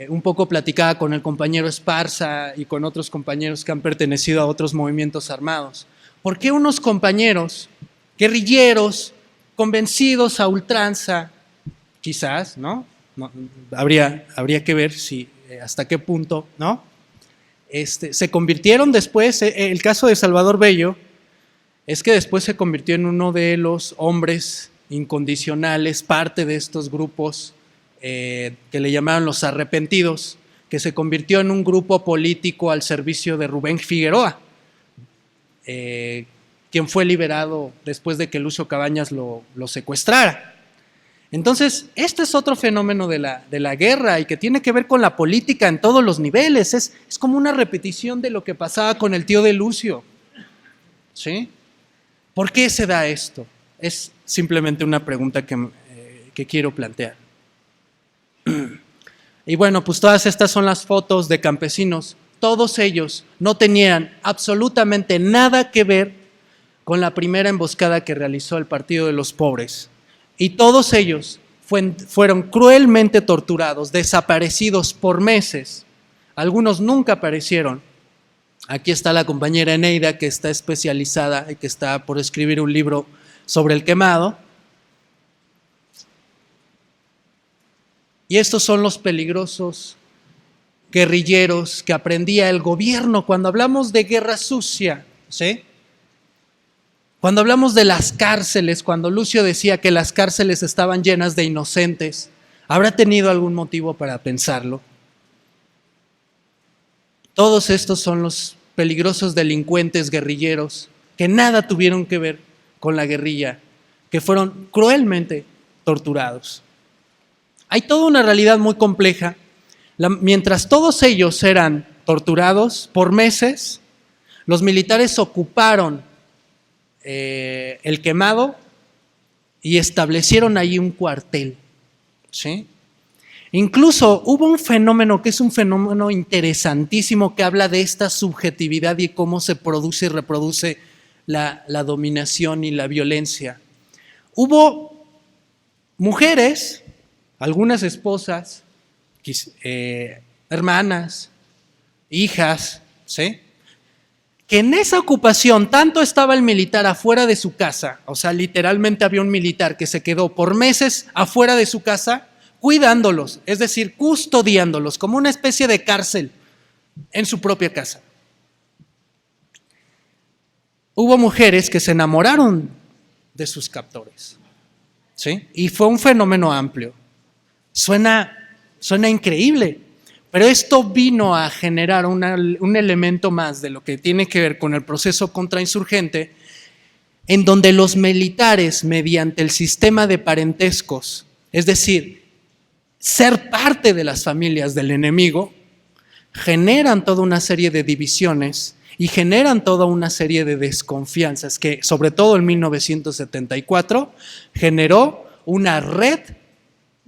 Un poco platicaba con el compañero Esparza y con otros compañeros que han pertenecido a otros movimientos armados. ¿Por qué unos compañeros guerrilleros, convencidos a ultranza, quizás, ¿no? Habría que ver si hasta qué punto, ¿no? Se convirtieron después, el caso de Salvador Bello, es que después se convirtió en uno de los hombres incondicionales, parte de estos grupos que le llamaron los arrepentidos, que se convirtió en un grupo político al servicio de Rubén Figueroa, quien fue liberado después de que Lucio Cabañas lo secuestrara. Entonces, este es otro fenómeno de la guerra y que tiene que ver con la política en todos los niveles. Es como una repetición de lo que pasaba con el tío de Lucio, ¿sí? ¿Por qué se da esto? Es simplemente una pregunta que quiero plantear. Y bueno, pues todas estas son las fotos de campesinos. Todos ellos no tenían absolutamente nada que ver con la primera emboscada que realizó el Partido de los Pobres. Y todos ellos fueron cruelmente torturados, desaparecidos por meses. Algunos nunca aparecieron. Aquí está la compañera Eneida, que está especializada y que está por escribir un libro sobre el quemado. Y estos son los peligrosos guerrilleros que aprendía el gobierno cuando hablamos de guerra sucia, ¿sí? Cuando hablamos de las cárceles, cuando Lucio decía que las cárceles estaban llenas de inocentes, ¿habrá tenido algún motivo para pensarlo? Todos estos son los peligrosos delincuentes guerrilleros que nada tuvieron que ver con la guerrilla, que fueron cruelmente torturados. Hay toda una realidad muy compleja. Mientras todos ellos eran torturados por meses, los militares ocuparon el quemado y establecieron ahí un cuartel, ¿sí? Incluso hubo un fenómeno que es un fenómeno interesantísimo que habla de esta subjetividad y cómo se produce y reproduce la dominación y la violencia. Hubo mujeres, algunas esposas, hermanas, hijas, ¿sí?, que en esa ocupación tanto estaba el militar afuera de su casa, o sea, literalmente había un militar que se quedó por meses afuera de su casa cuidándolos, es decir, custodiándolos, como una especie de cárcel en su propia casa. Hubo mujeres que se enamoraron de sus captores, ¿sí? Y fue un fenómeno amplio. Suena increíble, pero esto vino a generar un elemento más de lo que tiene que ver con el proceso contrainsurgente, en donde los militares, mediante el sistema de parentescos, es decir, ser parte de las familias del enemigo, generan toda una serie de divisiones y generan toda una serie de desconfianzas que, sobre todo en 1974, generó una red,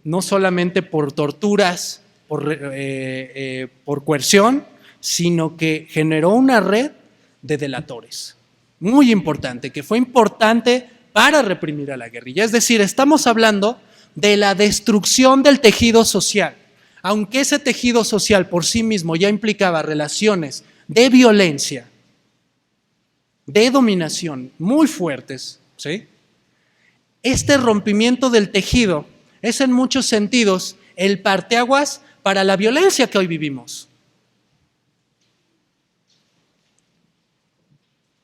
no solamente por torturas, por coerción, sino que generó una red de delatores, muy importante, que fue importante para reprimir a la guerrilla. Es decir, estamos hablando de la destrucción del tejido social. Aunque ese tejido social por sí mismo ya implicaba relaciones de violencia, de dominación muy fuertes, ¿sí? Este rompimiento del tejido es en muchos sentidos el parteaguas para la violencia que hoy vivimos.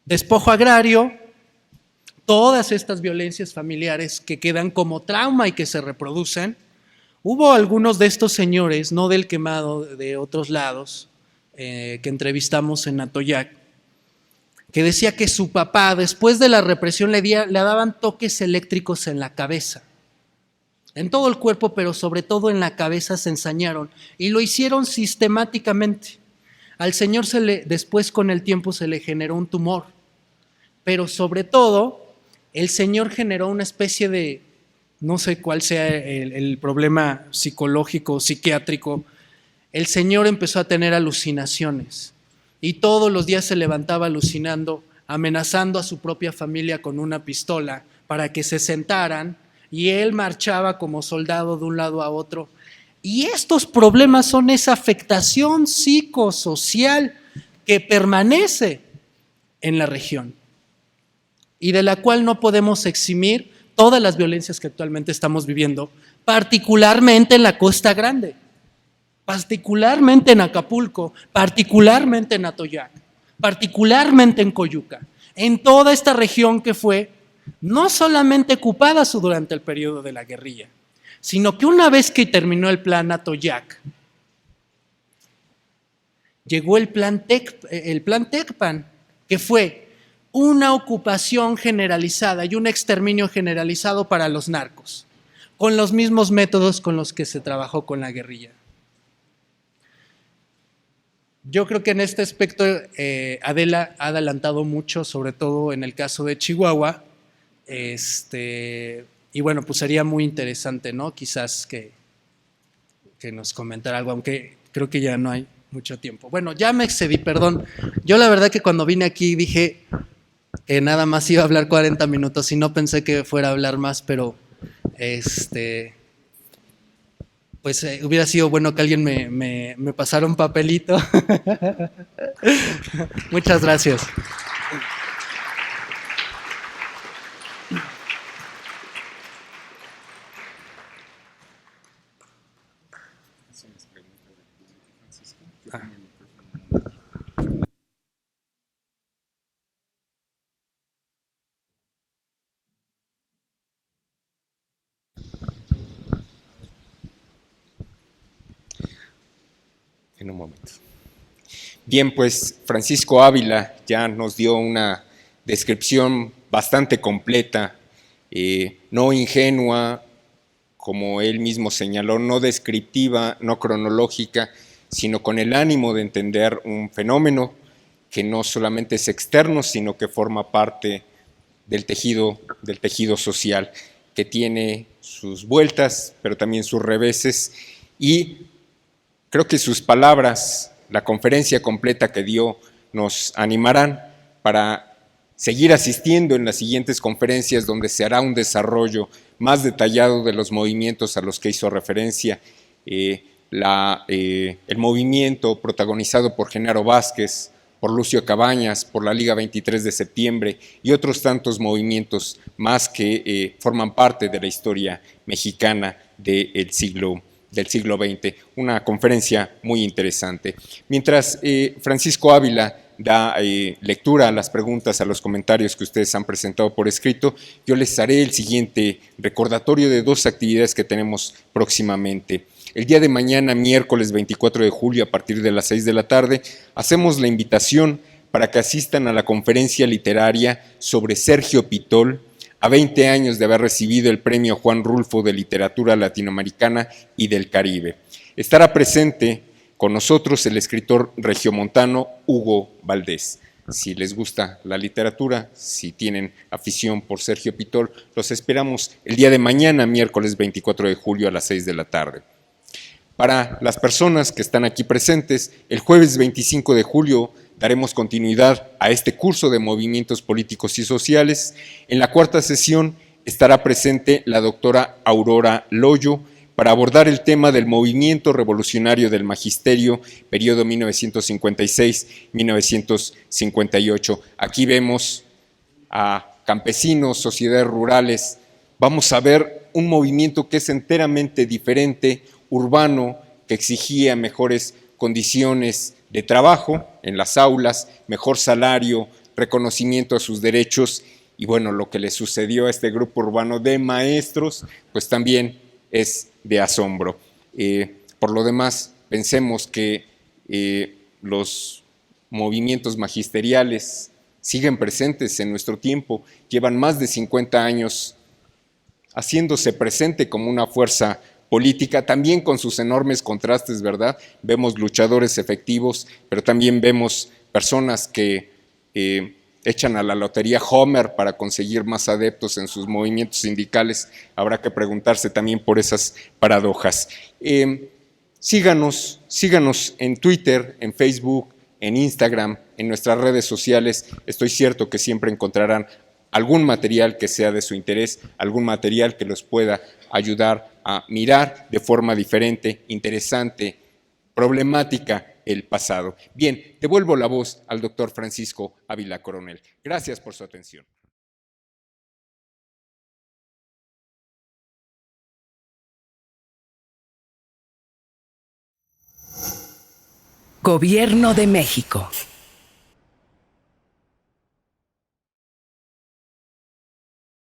Despojo agrario, todas estas violencias familiares que quedan como trauma y que se reproducen. Hubo algunos de estos señores, no del Quemado, de otros lados, que entrevistamos en Atoyac, que decía que su papá, después de la represión, le daban toques eléctricos en la cabeza, en todo el cuerpo, pero sobre todo en la cabeza se ensañaron, y lo hicieron sistemáticamente. Al señor después con el tiempo se le generó un tumor, pero sobre todo el señor generó una especie de, no sé cuál sea el problema psicológico, psiquiátrico, el señor empezó a tener alucinaciones y todos los días se levantaba alucinando, amenazando a su propia familia con una pistola para que se sentaran, y él marchaba como soldado de un lado a otro. Y estos problemas son esa afectación psicosocial que permanece en la región y de la cual no podemos eximir todas las violencias que actualmente estamos viviendo, particularmente en la Costa Grande, particularmente en Acapulco, particularmente en Atoyac, particularmente en Coyuca, en toda esta región que fue no solamente ocupada durante el periodo de la guerrilla, sino que una vez que terminó el plan Atoyac, llegó el plan Tecpan, que fue una ocupación generalizada y un exterminio generalizado para los narcos, con los mismos métodos con los que se trabajó con la guerrilla. Yo creo que en este aspecto Adela ha adelantado mucho, sobre todo en el caso de Chihuahua, y bueno, pues sería muy interesante, ¿no? Quizás que nos comentara algo, aunque creo que ya no hay mucho tiempo. Bueno, ya me excedí, perdón. Yo la verdad que cuando vine aquí dije que nada más iba a hablar 40 minutos y no pensé que fuera a hablar más, pero pues hubiera sido bueno que alguien me pasara un papelito. Muchas gracias. En un momento. Bien, pues Francisco Ávila ya nos dio una descripción bastante completa, no ingenua, como él mismo señaló, no descriptiva, no cronológica, sino con el ánimo de entender un fenómeno que no solamente es externo, sino que forma parte del tejido social, que tiene sus vueltas, pero también sus reveses, y creo que sus palabras, la conferencia completa que dio, nos animarán para seguir asistiendo en las siguientes conferencias, donde se hará un desarrollo más detallado de los movimientos a los que hizo referencia, el movimiento protagonizado por Genaro Vázquez, por Lucio Cabañas, por la Liga 23 de septiembre y otros tantos movimientos más que forman parte de la historia mexicana del siglo XX. Una conferencia muy interesante. Mientras Francisco Ávila da lectura a las preguntas, a los comentarios que ustedes han presentado por escrito, yo les haré el siguiente recordatorio de dos actividades que tenemos próximamente. El día de mañana, miércoles 24 de julio, a partir de las 6 de la tarde, hacemos la invitación para que asistan a la conferencia literaria sobre Sergio Pitol, a 20 años de haber recibido el Premio Juan Rulfo de Literatura Latinoamericana y del Caribe. Estará presente con nosotros el escritor regiomontano Hugo Valdés. Si les gusta la literatura, si tienen afición por Sergio Pitol, los esperamos el día de mañana, miércoles 24 de julio a las 6 de la tarde. Para las personas que están aquí presentes, el jueves 25 de julio daremos continuidad a este curso de movimientos políticos y sociales. En la cuarta sesión estará presente la doctora Aurora Loyo para abordar el tema del movimiento revolucionario del magisterio, periodo 1956-1958. Aquí vemos a campesinos, sociedades rurales. Vamos a ver un movimiento que es enteramente diferente, urbano, que exigía mejores condiciones de trabajo en las aulas, mejor salario, reconocimiento a sus derechos, y bueno, lo que le sucedió a este grupo urbano de maestros, pues también es de asombro. Por lo demás, pensemos que los movimientos magisteriales siguen presentes en nuestro tiempo, llevan más de 50 años haciéndose presente como una fuerza política, también con sus enormes contrastes, ¿verdad? Vemos luchadores efectivos, pero también vemos personas que echan a la lotería Homer para conseguir más adeptos en sus movimientos sindicales. Habrá que preguntarse también por esas paradojas. Síganos en Twitter, en Facebook, en Instagram, en nuestras redes sociales. Estoy cierto que siempre encontrarán algún material que sea de su interés, algún material que los pueda ayudar a mirar de forma diferente, interesante, problemática el pasado. Bien, devuelvo la voz al doctor Francisco Ávila Coronel. Gracias por su atención. Gobierno de México.